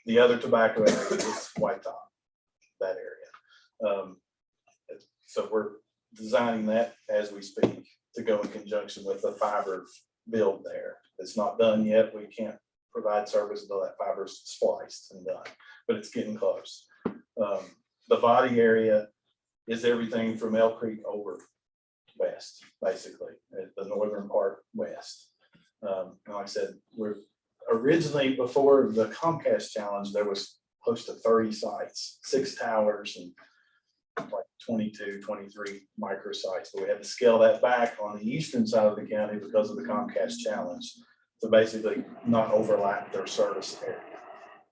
The other tobacco area is White Top, that area. So we're designing that as we speak to go in conjunction with the fiber build there. It's not done yet. We can't provide service until that fiber's spliced and done, but it's getting close. The body area is everything from Elk Creek over west, basically, at the northern part west. And like I said, we're originally, before the Comcast challenge, there was close to 30 sites, 6 towers and like 22, 23 microsites. But we had to scale that back on the eastern side of the county because of the Comcast challenge to basically not overlap their service area.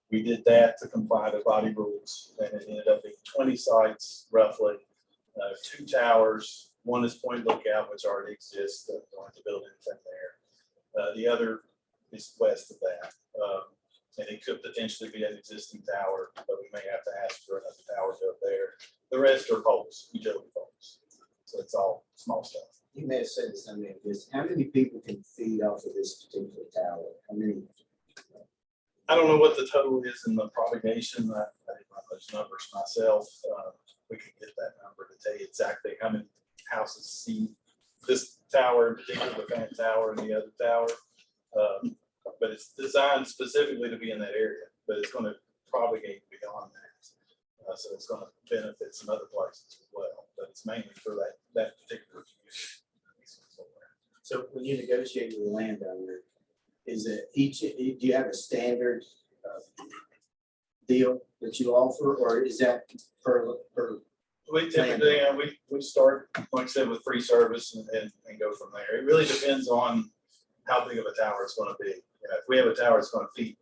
We did that to comply to body rules, and it ended up being 20 sites roughly, 2 towers. 1 is Point Lookout, which already exists. Don't have to build anything there. The other is west of that. And it could potentially be an existing tower, but we may have to ask for another tower to go there. The rest are poles, utility poles. So it's all small stuff. You may have said something like this. How many people can feed off of this particular tower? How many? I don't know what the total is in the propagation. I didn't run those numbers myself. We could get that number to tell you exactly how many houses see this tower, in particular the fan tower and the other tower. But it's designed specifically to be in that area, but it's going to propagate beyond that. So it's going to benefit some other places as well, but it's mainly for that particular community. So when you negotiate with the landowner, is it do you have a standard deal that you offer, or is that per? We typically, we start, like I said, with free service and go from there. It really depends on how big of a tower it's going to be. You know, if we have a tower that's going to feed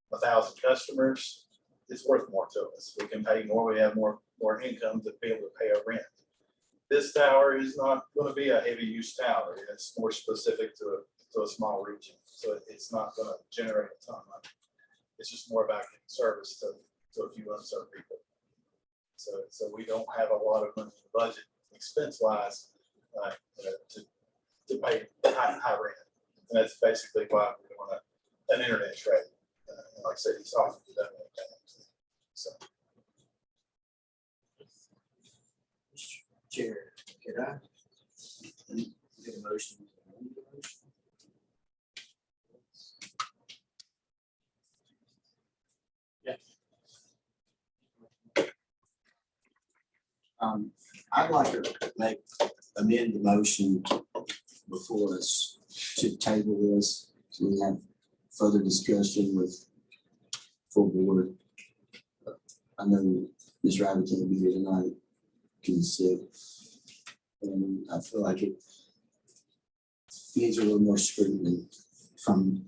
1,000 customers, it's worth more to us. We can pay more. We have more income to be able to pay our rent. This tower is not going to be a heavy use tower. It's more specific to a small region. So it's not going to generate a ton of money. It's just more about getting service to a few unserved people. So we don't have a lot of money in the budget, expense wise, to pay high rent. And that's basically why we want an internet trade. And like I said, he's offered to that many times. So. Chair, Could I get a motion? I'd like to amend the motion before us to table this, so we have further discussion with full board. I know Ms. Rabbit can't be here tonight because he's sick. And I feel like it needs a little more scrutiny from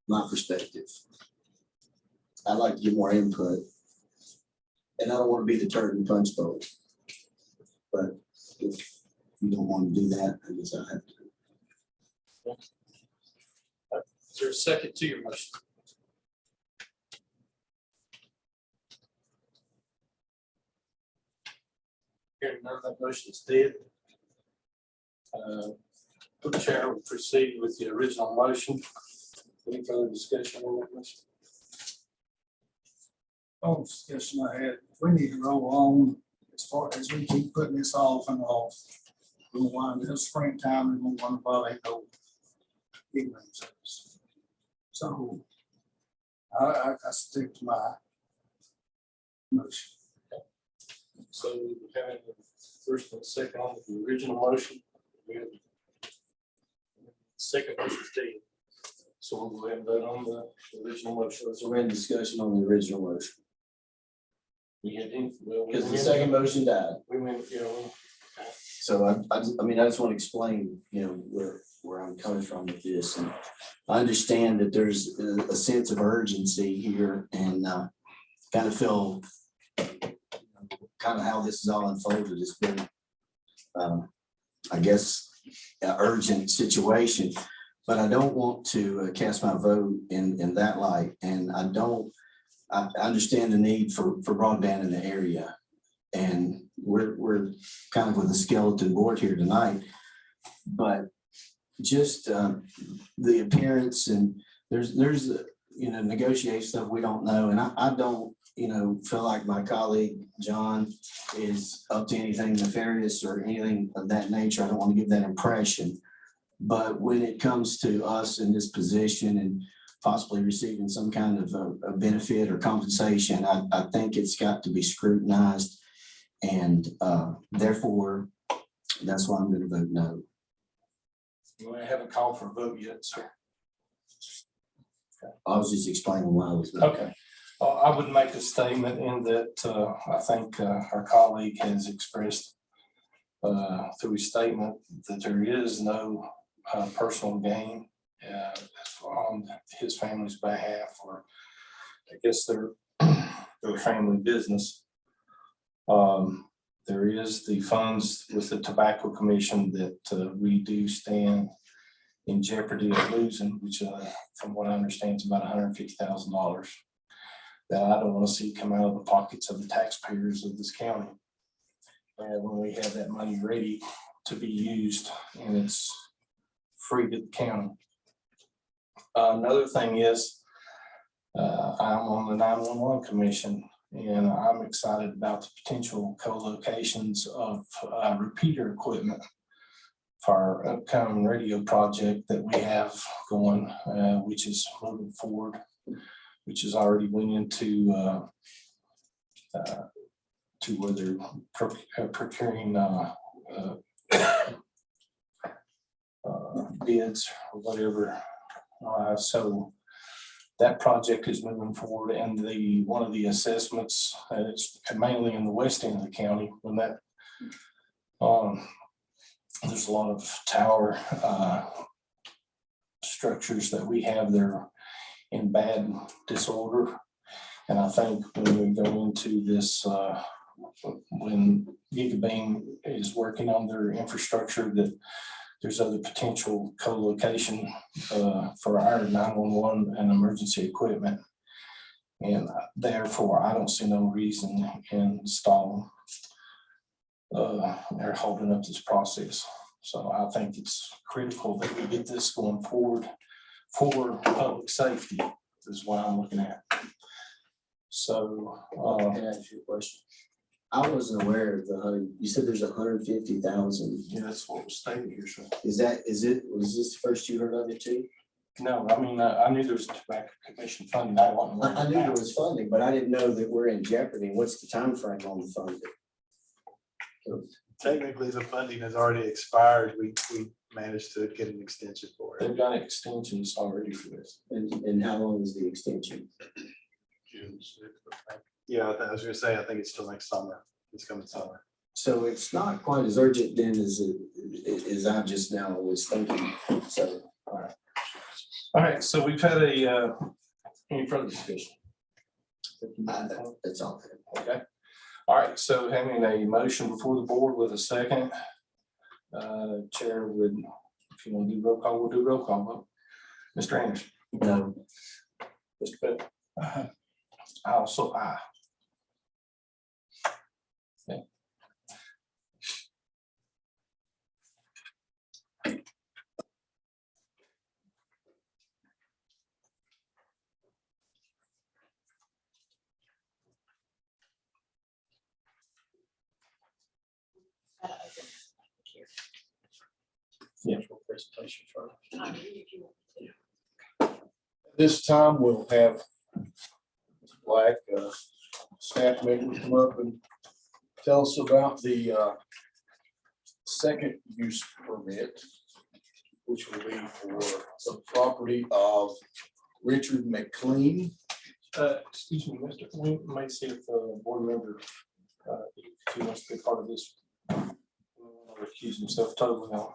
my perspective. I'd like to get more input. And I don't want to be the turd and punch bowl. But if you don't want to do that, I guess I have to. Is there a second to your motion? Hearing none, that motion is dead. The chair will proceed with the original motion. Any further discussion on that motion? Oh, discussion I had, we need to roll on as far as we keep putting this off and off. We want in the springtime, we want to volleyball. Big games. So I stick to my motion. So we have the first and second on the original motion. We have second motion is dead. So we'll go ahead and vote on the original motion. So we're in discussion on the original motion. We had, well, we Because the second motion died. went, you know. So I mean, I just want to explain, you know, where I'm coming from with this. And I understand that there's a sense of urgency here and kind of feel kind of how this is all unfolded. It's been, I guess, an urgent situation, but I don't want to cast my vote in that light. And I understand the need for broadband in the area. And we're kind of with a skeleton board here tonight, but just the appearance and there's you know, negotiate stuff we don't know. And I don't, you know, feel like my colleague, John, is up to anything nefarious or anything of that nature. I don't want to give that impression. But when it comes to us in this position and possibly receiving some kind of a benefit or compensation, I think it's got to be scrutinized. And therefore, that's why I'm going to vote no. We haven't called for a vote yet, sir. I was just explaining why I was no. Okay. I would make a statement in that I think our colleague has expressed through his statement that there is no personal gain on his family's behalf, or I guess their family business. There is the funds with the Tobacco Commission that we do stand in jeopardy of losing, which from what I understand is about $150,000 that I don't want to see come out of the pockets of the taxpayers of this county. And when we have that money ready to be used and it's free to the county. Another thing is I'm on the 911 commission, and I'm excited about the potential co-locations of repeater equipment for our upcoming radio project that we have going, which is moving forward, which is already went into to where they're procuring bids or whatever. So that project is moving forward, and one of the assessments, it's mainly in the west end of the county, when that there's a lot of tower structures that we have there in bad disorder. And I think when we go into this, when Gigabeam is working on their infrastructure, that there's other potential co-location for our 911 and emergency equipment. And therefore, I don't see no reason in stalling or holding up this process. So I think it's critical that we get this going forward for public safety is what I'm looking at. So Can I ask you a question? I wasn't aware of you said there's 150,000. Yeah, that's what was stated here, so. Was this the first you heard of it too? No, I mean, I knew there was tobacco commission funding. I wasn't. I knew there was funding, but I didn't know that we're in jeopardy. What's the time frame on the funding? Technically, the funding has already expired. We managed to get an extension for it. They've got extensions already for this. And how long is the extension? June 6th, I think. Yeah, I was gonna say, I think it's still next summer. It's coming summer. So it's not quite as urgent then as I just now was thinking. So, all right. All right, so we've had any further discussion? That's all. Okay. All right, so having a motion before the board with a second. Chair would, if you want to do roll call, we'll do roll call vote. Mr. Anderson? No. Mr. Bell? Also, aye. Okay. Yeah. Presentation first. This time we'll have Ms. Black, staff member, come up and tell us about the second use permit, which will be for the property of Richard McLean. Excuse me, Mr. We might see if the board member, if he wants to be part of this, recuse himself totally now.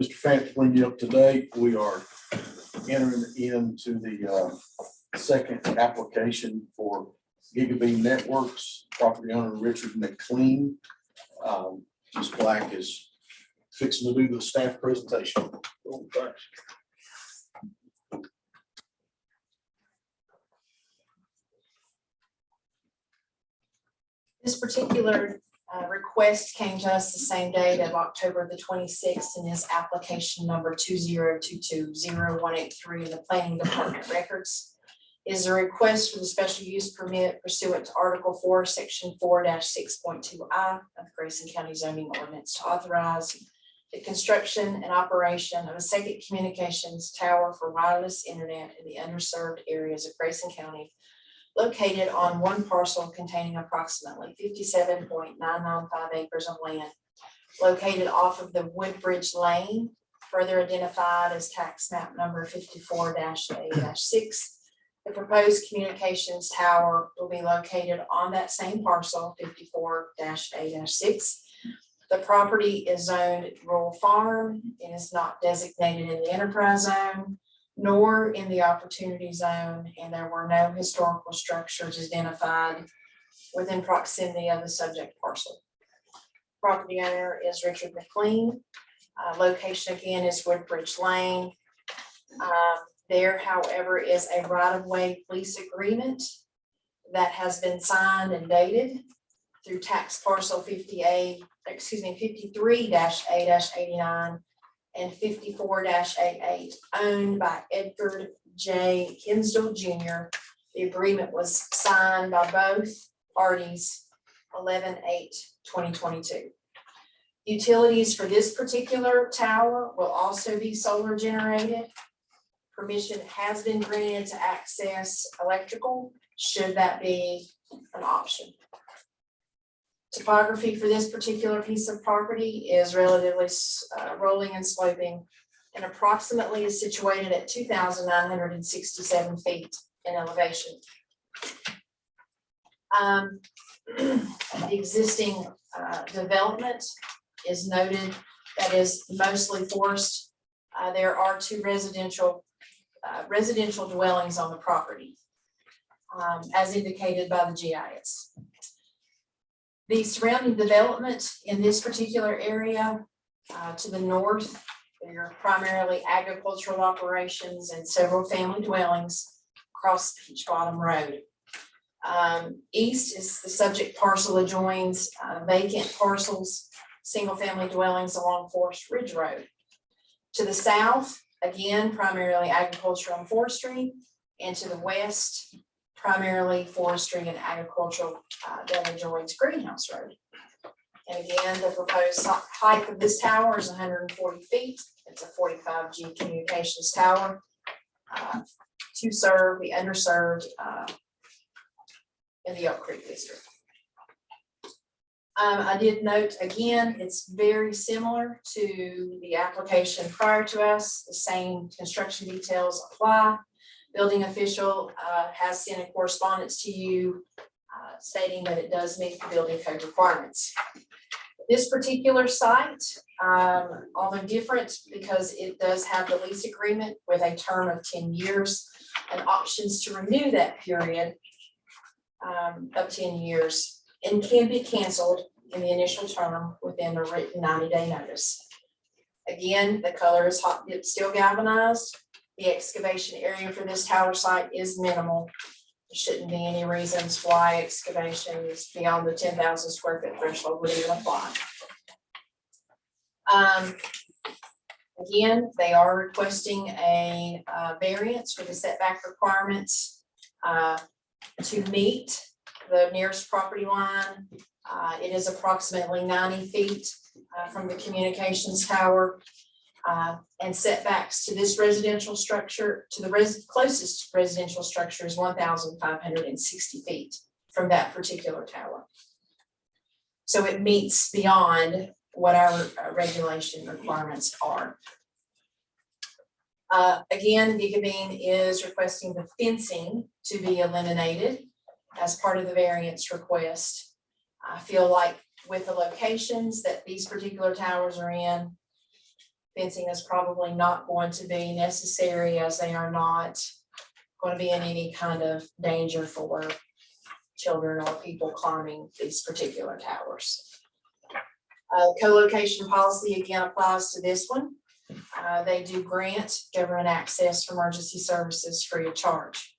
Mr. Fant, to bring you up to date, we are entering into the second application for Gigabee Networks, property owner Richard McLean. Ms. Black is fixing to do the staff presentation. Oh, thanks. This particular request came to us the same date of October the 26th and is application number 20220183 in the planning department records. Is a request for the special use permit pursuant to Article 4, Section 4-6.2I of the Grayson County zoning ordinance to authorize the construction and operation of a second communications tower for wireless internet in the underserved areas of Grayson County, located on one parcel containing approximately 57.995 acres of land, located off of the Woodbridge Lane, further identified as tax map number 54-A-6. The proposed communications tower will be located on that same parcel, 54-A-6. The property is zoned rural farm. It is not designated in the enterprise zone, nor in the opportunity zone, and there were no historical structures identified within proximity of the subject parcel. Property owner is Richard McLean. Location again is Woodbridge Lane. There, however, is a right-of-way lease agreement that has been signed and dated through tax parcel 53-A-89 and 54-A8, owned by Edgar J. Hinsdale Jr. The agreement was signed by both parties 11/8/2022. Utilities for this particular tower will also be solar generated. Permission has been granted to access electrical, should that be an option. Topography for this particular piece of property is relatively rolling and sloping, and approximately is situated at 2,967 feet in elevation. The existing development is noted, that is mostly forest. There are two residential dwellings on the property, as indicated by the GIS. The surrounding development in this particular area to the north, there are primarily agricultural operations and several family dwellings across Peach Bottom Road. East is the subject parcel adjoins vacant parcels, single-family dwellings along Forest Ridge Road. To the south, again, primarily agriculture and forestry, and to the west, primarily forestry and agricultural that adjoins Greenhouse Road. And again, the proposed height of this tower is 140 feet. It's a 45G communications tower to serve the underserved in the Oak Creek district. I did note again, it's very similar to the application prior to us. The same construction details apply. Building official has sent a correspondence to you stating that it does meet the building code requirements. This particular site, although different because it does have the lease agreement with a term of 10 years and options to renew that period of 10 years, and can be canceled in the initial term within a written 90-day notice. Again, the color is hot dip steel galvanized. The excavation area for this tower site is minimal. There shouldn't be any reasons why excavations beyond the 10,000 square foot threshold would even apply. Again, they are requesting a variance for the setback requirements to meet the nearest property line. It is approximately 90 feet from the communications tower. And setbacks to this residential structure, to the closest residential structure is 1,560 feet from that particular tower. So it meets beyond what our regulation requirements are. Again, Gigabeam is requesting the fencing to be eliminated as part of the variance request. I feel like with the locations that these particular towers are in, fencing is probably not going to be necessary, as they are not going to be in any kind of danger for children or people climbing these particular towers. Co-location policy again applies to this one. They do grant government access for emergency services free of charge.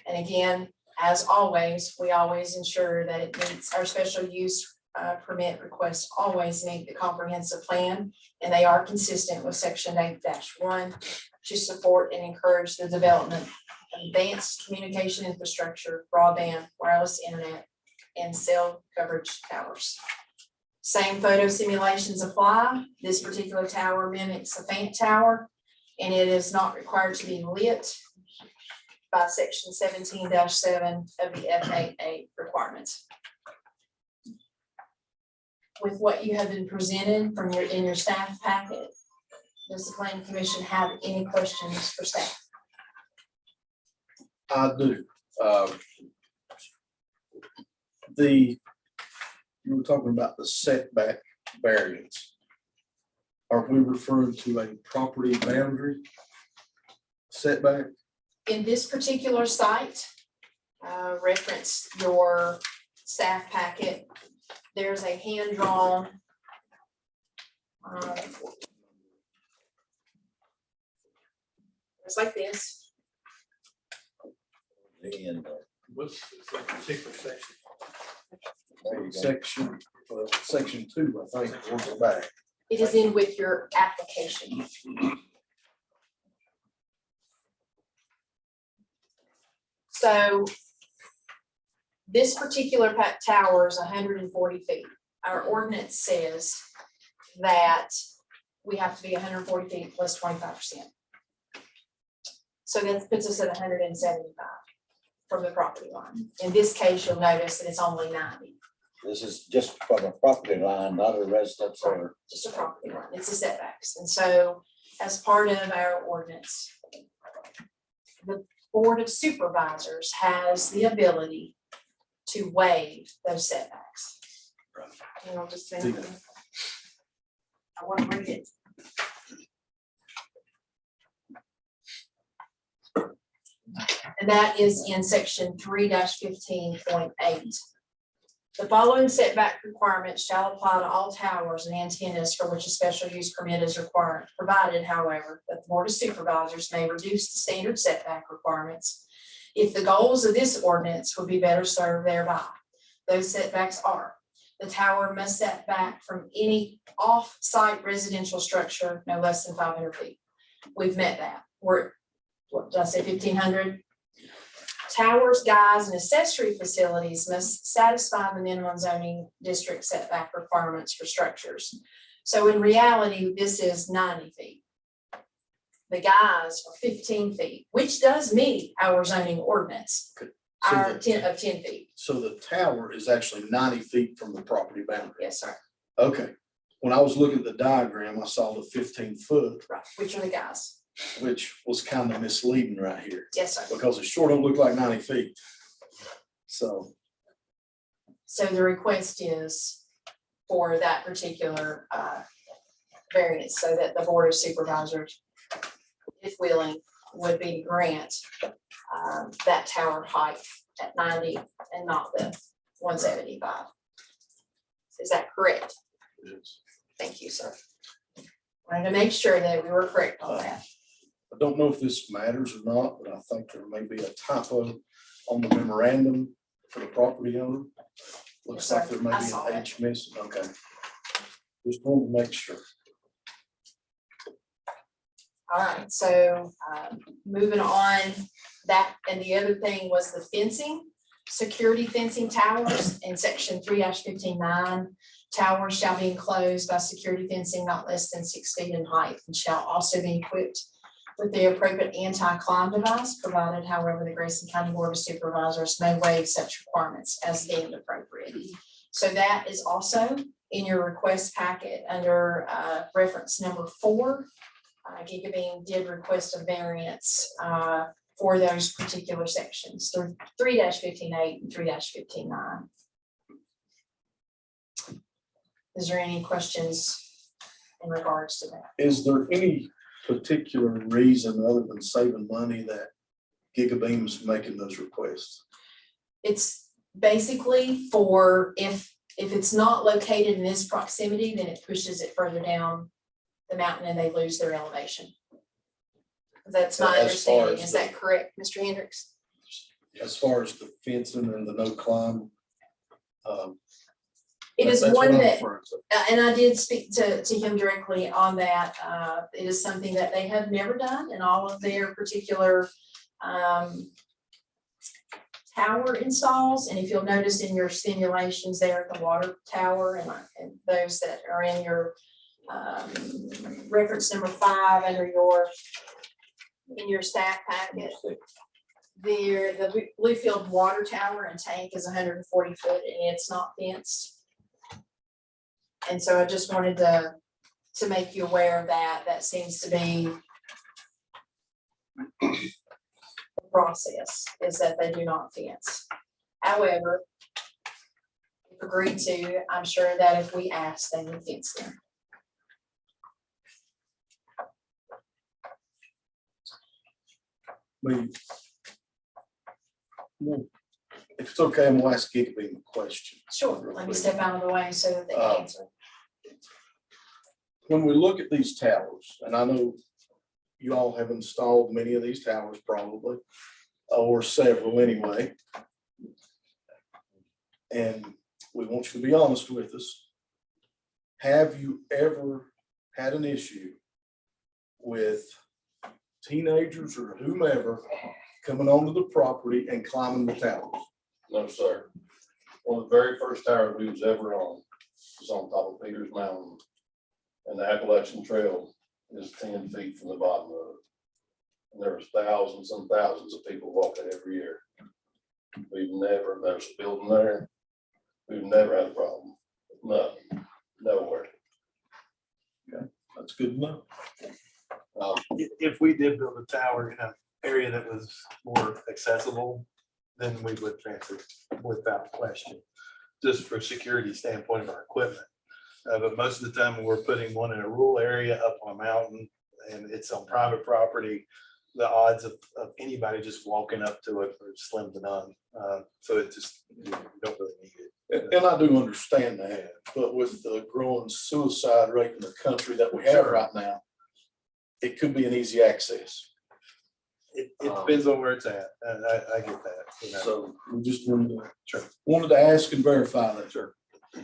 And again, as always, we always ensure that it meets our special use permit requests always meet the comprehensive plan, and they are consistent with section 8-1 to support and encourage the development of advanced communication infrastructure, broadband, wireless internet, and cell coverage towers. Same photo simulations apply. This particular tower mimics a faint tower, and it is not required to be lit by section 17-7 of the FAA requirements. With what you have been presented from in your staff packet, does the Planning Commission have any questions for staff? I do. You were talking about the setback variance. Are we referring to a property boundary setback? In this particular site, reference your staff packet. There's a hand-drawn it's like this. And What's the particular section? Section 2, I think, towards the back. It is in with your application. So this particular tower is 140 feet. Our ordinance says that we have to be 140 feet plus 25%. So that puts us at 175. from the property line. In this case, you'll notice that it's only 90, This is just from a property line, not a residence or. just a property line. It's a setbacks. And so as part of our ordinance, the Board of Supervisors has the ability to waive those setbacks. And I'll just say, I want to read it. And that is in section 3-15.8. The following setback requirements shall apply to all towers and antennas for which a special use permit is required, provided, however, that the Board of Supervisors may reduce the standard setback requirements if the goals of this ordinance would be better served thereby. Those setbacks are: the tower must set back from any off-site residential structure no less than 500 feet. We've met that. We're, what did I say, 1,500? Towers, guys, and accessory facilities must satisfy the minimum zoning district setback requirements for structures. So in reality, this is 90 feet. The guys are 15 feet, which does meet our zoning ordinance, So our the- 10 feet. So the tower is actually 90 feet from the property boundary. Yes, sir. Okay. When I was looking at the diagram, I saw the 15-foot, Right, which are the guys. which was kind of misleading right here Yes, sir. because it sure don't look like 90 feet. So, So the request is for that particular variance, so that the Board of Supervisors, if willing, would be to grant that tower height at 90 and not the 175. Is that correct? Thank you, sir. Wanted to make sure that we were correct on that. I don't know if this matters or not, but I think there may be a typo on the memorandum for the property owner. Looks Yes, like sir. there may I be saw an that. H missing. Okay. Just wanted to make sure. All right, so moving on, that, and the other thing was the fencing, security fencing towers in section 3-15.9. Towers shall be enclosed by security fencing not less than 6 feet in height and shall also be equipped with the appropriate anti-climb device, provided, however, the Grayson County Board of Supervisors may waive such requirements as deemed appropriate. So that is also in your request packet under reference number 4. Gigabeam did request a variance for those particular sections, 3-15.8 and 3-15.9. Is there any questions in regards to that? Is there any particular reason other than saving money that Gigabeam's making those requests? It's basically for if it's not located in this proximity, then it pushes it further down the mountain and they lose their elevation. That's my As far understanding. as Is the- that correct, Mr. Hendricks? As far as the fencing and the no climb? It is that's what one I'm that, referring to. and I did speak to him directly on that. It is something that they have never done in all of their particular tower installs. And if you'll notice in your simulations there at the water tower and those that are in your reference number 5 under in your staff packet, the Bluefield water tower and tank is 140 foot and it's not fenced. And so I just wanted to make you aware of that. That seems to be the process, is that they do not fence. However, if agreed to, I'm sure that if we ask, they would fence them. If it's okay, I'm gonna ask Gigabeam a question. Sure, let me step out of the way so that they can answer. When we look at these towers, and I know you all have installed many of these towers probably, or several anyway. And we want you to be honest with us. Have you ever had an issue with teenagers or whomever coming onto the property and climbing the towers? No, sir. One of the very first towers we was ever on was on top of Peters Mountain. And the Appalachian Trail is 10 feet from the bottom of it. And there's thousands and thousands of people walking every year. We've never, there's a building there. We've never had a problem. No, nowhere. That's good enough. If we did build a tower in an area that was more accessible, then we would transfer without question, just for security standpoint of our equipment. But most of the time, when we're putting one in a rural area up on a mountain and it's on private property, the odds of anybody just walking up to it are slim to none. So it just, you don't really need it. And I do understand that, but with the growing suicide rate in the country that we have right now, it could be an easy access. It depends on where it's at. And I get that. You know. So we just wanted to ask and verify that. Sure.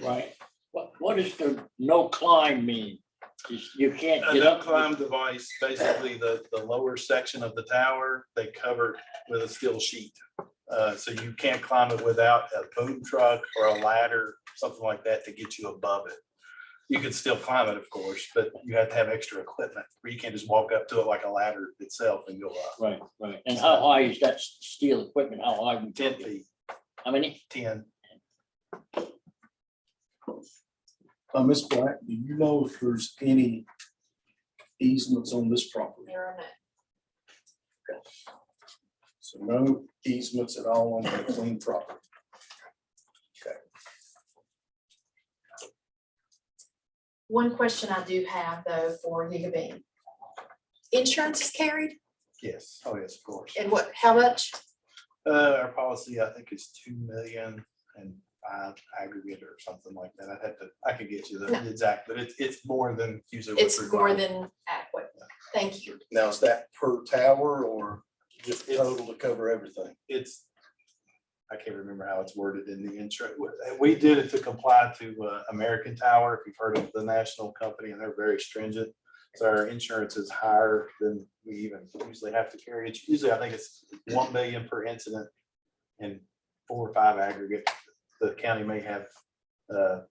Right. What does the no climb mean? You can't A get no up. climb device, basically the lower section of the tower, they covered with a steel sheet. So you can't climb it without a boom truck or a ladder, something like that to get you above it. You can still climb it, of course, but you have to have extra equipment where you can't just walk up to it like a ladder itself and go up. Right, right. And how high is that steel equipment? How high? Would 10 it be? feet, How many? 10. Ms. Black, do you know if there's any easements on this property? There are none. So no easements at all on the clean property. One question I do have though for Gigabeam. Insurance is carried Yes, oh yes, of course. and what, how much? Our policy, I think, is 2 million and 5 aggregate or something like that. I could get you the No. exact, but it's more than usually what's It's more required. than adequate. Thank you. Now, is that per tower or just total to cover everything? I can't remember how it's worded in the intro. We did it to comply to American Tower, if you've heard of the national company, and they're very stringent. So our insurance is higher than we even usually have to carry. It's usually, I think it's 1 million per incident and 4 or 5 aggregate. The county may have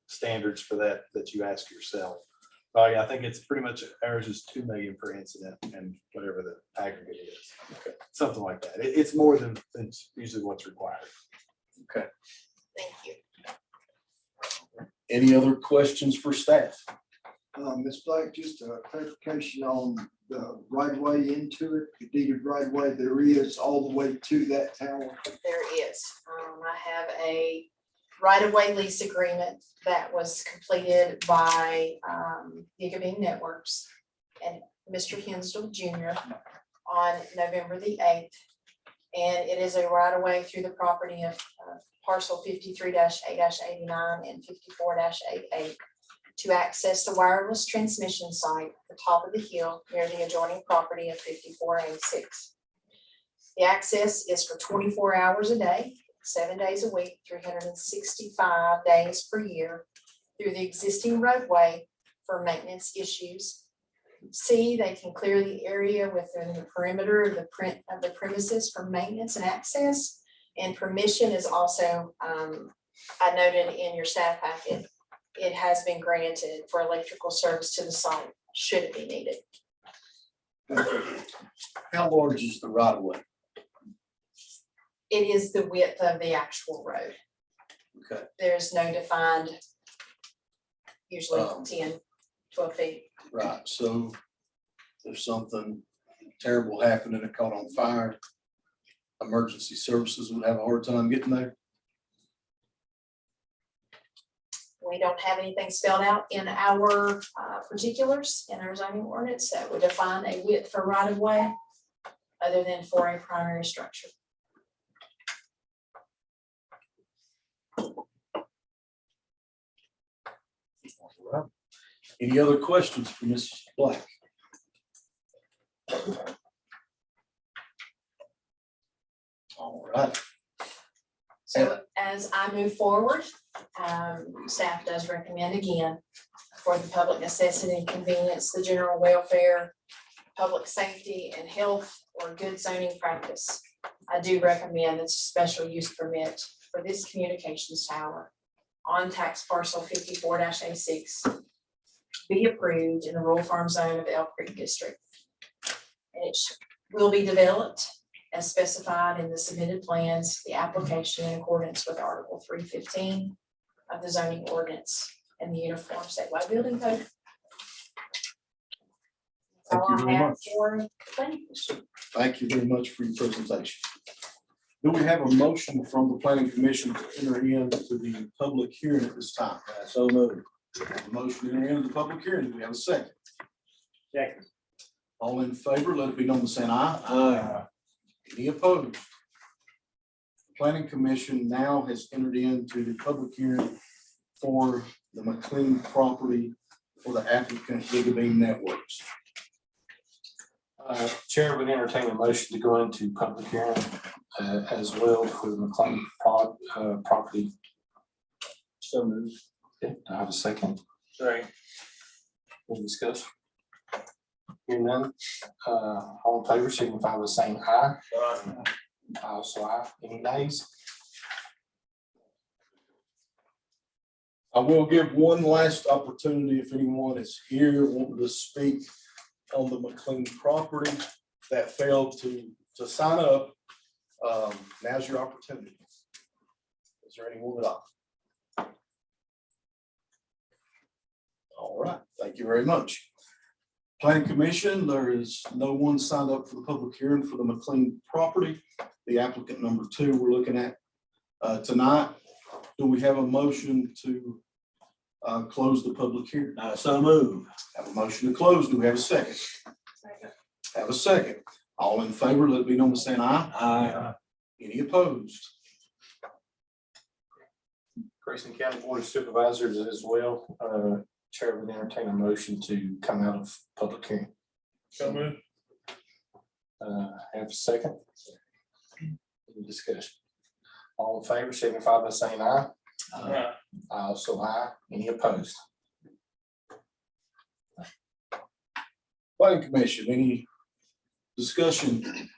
standards for that you ask yourself. Yeah, I think it's pretty much, ours is 2 million per incident and whatever the aggregate is. Okay, something like that. It's more than usually what's required. Okay. Thank you. Any other questions for staff? Ms. Black, just a clarification on the right of way into it, the deeded right of way there is all the way to that tower. There is. I have a right-of-way lease agreement that was completed by Gigabeam Networks and Mr. Hinsdale Jr. on November the 8th. And it is a right-of-way through the property of parcel 53-A-89 and 54-88 to access the wireless transmission site at the top of the hill near the adjoining property of 54A6. The access is for 24 hours a day, 7 days a week, 365 days per year through the existing roadway for maintenance issues. C, they can clear the area within the perimeter of the premises for maintenance and access. And permission is also, I noted in your staff packet, it has been granted for electrical service to the site, should it be needed. How large is the right of way? It is the width of the actual road. Okay. There's no defined, usually 10, 12 feet. Right, so if something terrible happened and it caught on fire, emergency services would have a hard time getting there. We don't have anything spelled out in our particulars in our zoning ordinance that would define a width for right of way other than for a primary structure. Any other questions for Ms. Black? All right. So as I move forward, staff does recommend again for the public necessity and convenience, the general welfare, public safety and health or good zoning practice. I do recommend that a special use permit for this communications tower on tax parcel 54-A6 be approved in the rural farm zone of Elk Creek District. It will be developed as specified in the submitted plans, the application in accordance with Article 315 of the zoning ordinance and the Uniform Statewide Building Code. Thank you very much. For planning commission. Thank you very much for your presentation. Do we have a motion from the planning commission to enter into the public hearing at this time? So moved. Motion to enter into the public hearing. Do we have a second? Second. All in favor, let it be known by saying aye. Aye. Any opposed? Planning commission now has entered into the public hearing for the McLean property for the applicant Gigabeam Networks. Chair would entertain a motion to go into public hearing as well for the McLean property. So moved. Okay, I have a second. Sorry. Any discussion? Hearing none, all in favor, signify by saying aye. I also aye. Any nays? I will give one last opportunity if anyone is here wanting to speak on the McLean property that failed to sign up. Now's your opportunity. Is there anyone at all? All right, thank you very much. Planning Commission, there is no one signed up for the public hearing for the McLean property. The applicant number 2 we're looking at tonight. Do we have a motion to close the public hearing? So moved. Have a motion to close. Do we have a second? Have a second. All in favor, let it be known by saying aye. Aye. Any opposed? Grayson County Board of Supervisors as well. Chair would entertain a motion to come out of public hearing. So moved. Have a second. Any discussion? All in favor, signify by saying aye. I also aye. Any opposed? Planning Commission, any discussion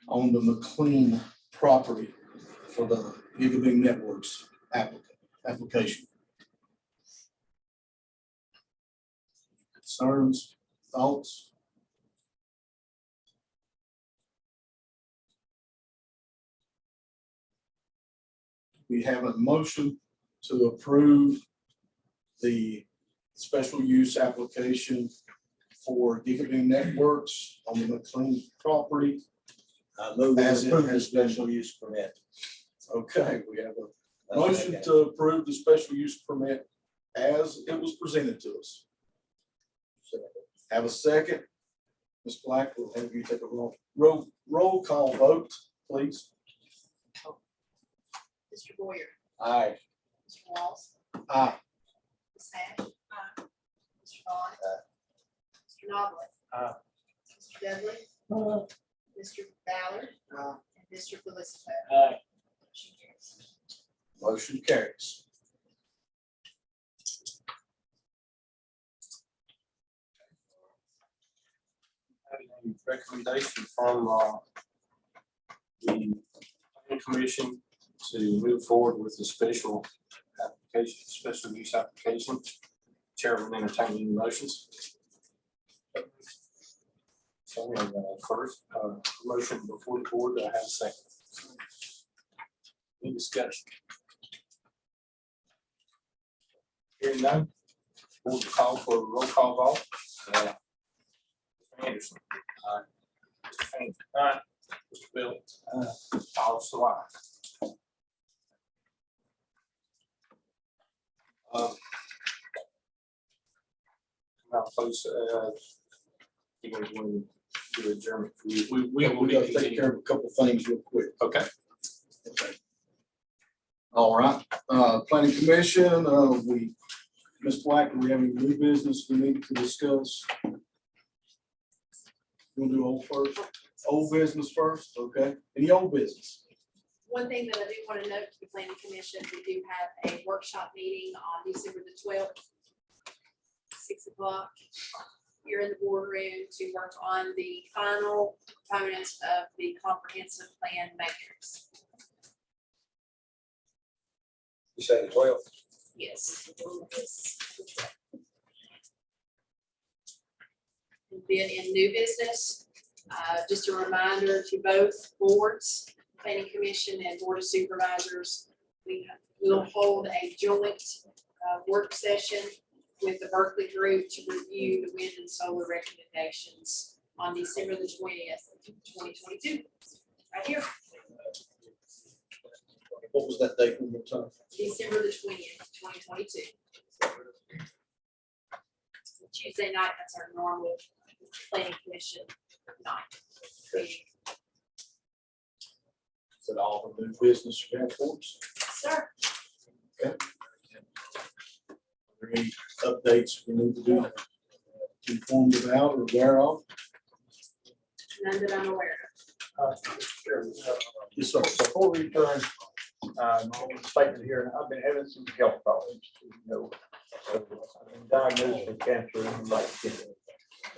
on the McLean property for the Gigabeam Networks application? Concerns, thoughts? We have a motion to approve the special use application for Gigabeam Networks on the McLean property. I move As it as a has special use permit. Okay, we have a motion to approve the special use permit as it was presented to us. Have a second. Ms. Black, will have you take a roll call vote, please. Mr. Boyer, Aye. Mr. Walls, Aye. Ms. Ash. Mr. Vaughn. Mr. Nobley. Mr. Dudley. Mr. Ballard. And Mr. Felicito. Motion carries. Recommendation from the planning commission to move forward with the special application, special use application. Chairman entertaining motions. So we have first motion before the board. Do I have a second? Any discussion? Hearing none, board will call for a roll call vote. Mr. Anderson. Aye. Mr. Fain. Aye. Mr. Bill. Also aye. Now, close, you guys want to do adjournment? We will We gotta be take care of a couple of things real quick. okay. Okay. All right, planning commission, Ms. Black, do we have any new business we need to discuss? We'll do old first, old business first, okay? Any old business? One thing that I do want to note to the planning commission, we do have a workshop meeting on December the 12th, 6 o'clock. Here in the boardroom to work on the final components of the comprehensive plan matrix. You said the 12th. Yes. And then in new business, Just a reminder to both boards, planning commission and board of supervisors, we will hold a joint work session with the Berkeley group to review the wind and solar recommendations on December the 20th, 2022. Right here, What was that date one more time? December the 20th, 2022. Tuesday night, that's our normal planning commission night. Is it all the new business you have for us? Sir, Are there any updates we need to be informed about or aware of? none that I'm aware of. Yes, sir. Before we turn, statement here, I've been having some health problems, you know. So I've been diagnosed with cancer in the right kidney.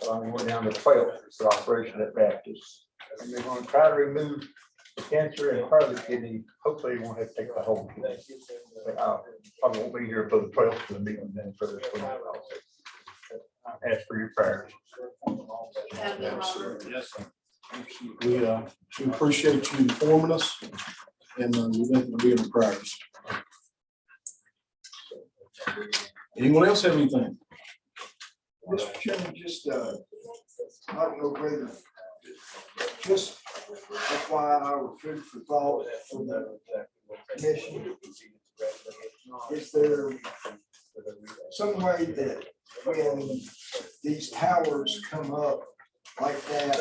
So I'm going down to 12 for operation at Baptist. And they're going to try to remove the cancer in part of the kidney. Hopefully, they won't have to take the whole kidney. But I probably won't be here for the 12th for the meeting, then for the 12th. I ask for your prayers. You have no problem. Yes, sir. We appreciate you informing us, and we think we'll be in the prayers. Anyone else have anything? Mr. Chairman, just, I don't know whether, just FYI, our food for thought for the commission. Is there some way that when these towers come up like that,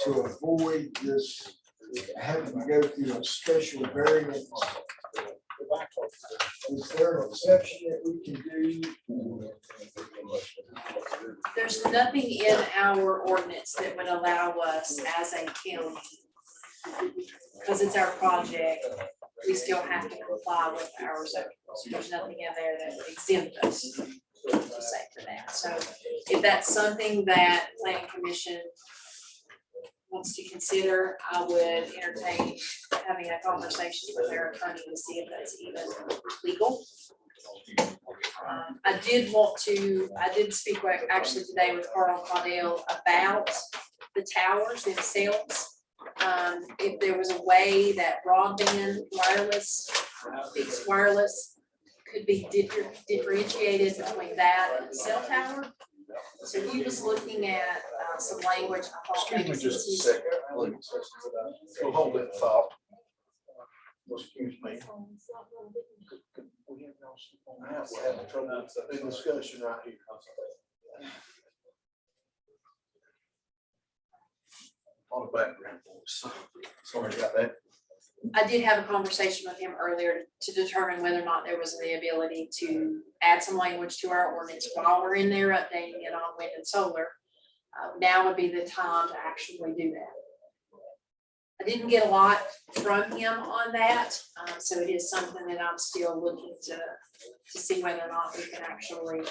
to avoid this having to go through a special variance, is there an exception that we can do? There's nothing in our ordinance that would allow us as a county, because it's our project, we still have to comply with our zoning. So there's nothing in there that would exempt us to say for that. So if that's something that planning commission wants to consider, I would entertain having a conversation with their attorney to see if that's even legal. I did speak actually today with Carl Caudell about the towers themselves. If there was a way that broadband wireless, fixed wireless could be differentiated between that and the cell tower. So he was looking at some language. I thought Excuse maybe me just a since second, please. We'll hold that thought. Excuse me. We're having trouble in discussion right here. On the background voice. Sorry about that. I did have a conversation with him earlier to determine whether or not there was the ability to add some language to our ordinance while we're in there updating it on wind and solar. Now would be the time to actually do that. I didn't get a lot from him on that, so it is something that I'm still looking to see whether or not we can actually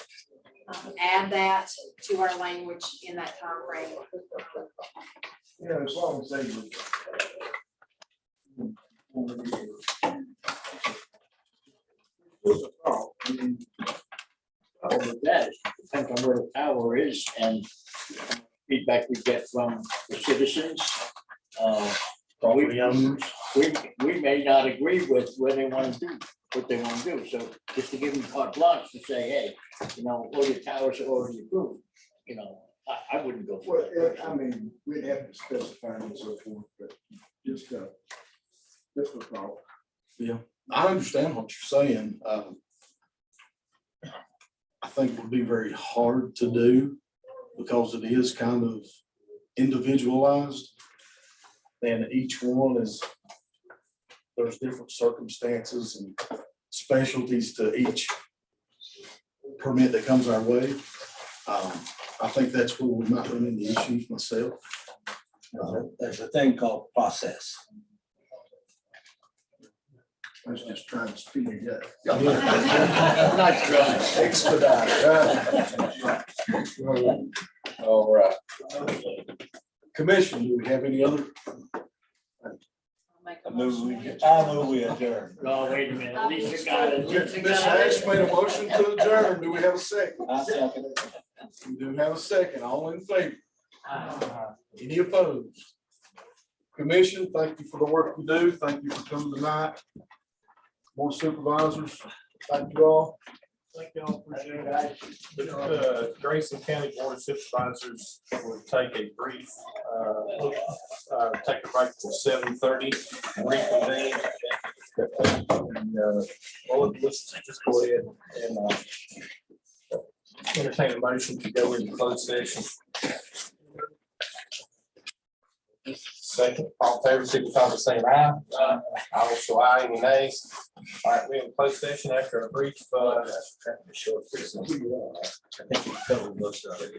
add that to our language in that time frame. Yeah, as long as they With that, it depends on where the tower is and feedback we get from the citizens. We may not agree with where they want to do, what they want to do. So just to give them carte blanche to say, hey, you know, all your towers are already approved, you know, I wouldn't go for Well, it. I mean, we'd have to specify and so forth, but just a thought. Yeah, I understand what you're saying. I think it would be very hard to do because it is kind of individualized. And each one is, there's different circumstances and specialties to each permit that comes our way. I think that's where we might run into issues myself. There's a thing called process. I was just trying to speed it up. I'm not trying. Expedite, right? All right. Commission, do we have any other? Make a I move motion. we adjourn. No, wait a minute, at least you got it. At least you Ms. got Ash it. made a motion to adjourn. Do we have a second? I second it. We do have a second. All in favor? Any opposed? Commission, thank you for the work you do. Thank you for coming tonight. Board of Supervisors, thank you all. Thank y'all. The Grayson County Board of Supervisors will take a brief, take a break till 7:30. Reconvene. Well, let's just go ahead and entertain a motion to go into closed session. Second, all in favor, signify by saying aye. I will show aye, any nays. All right, we're in closed session after a brief, I think you covered most of it.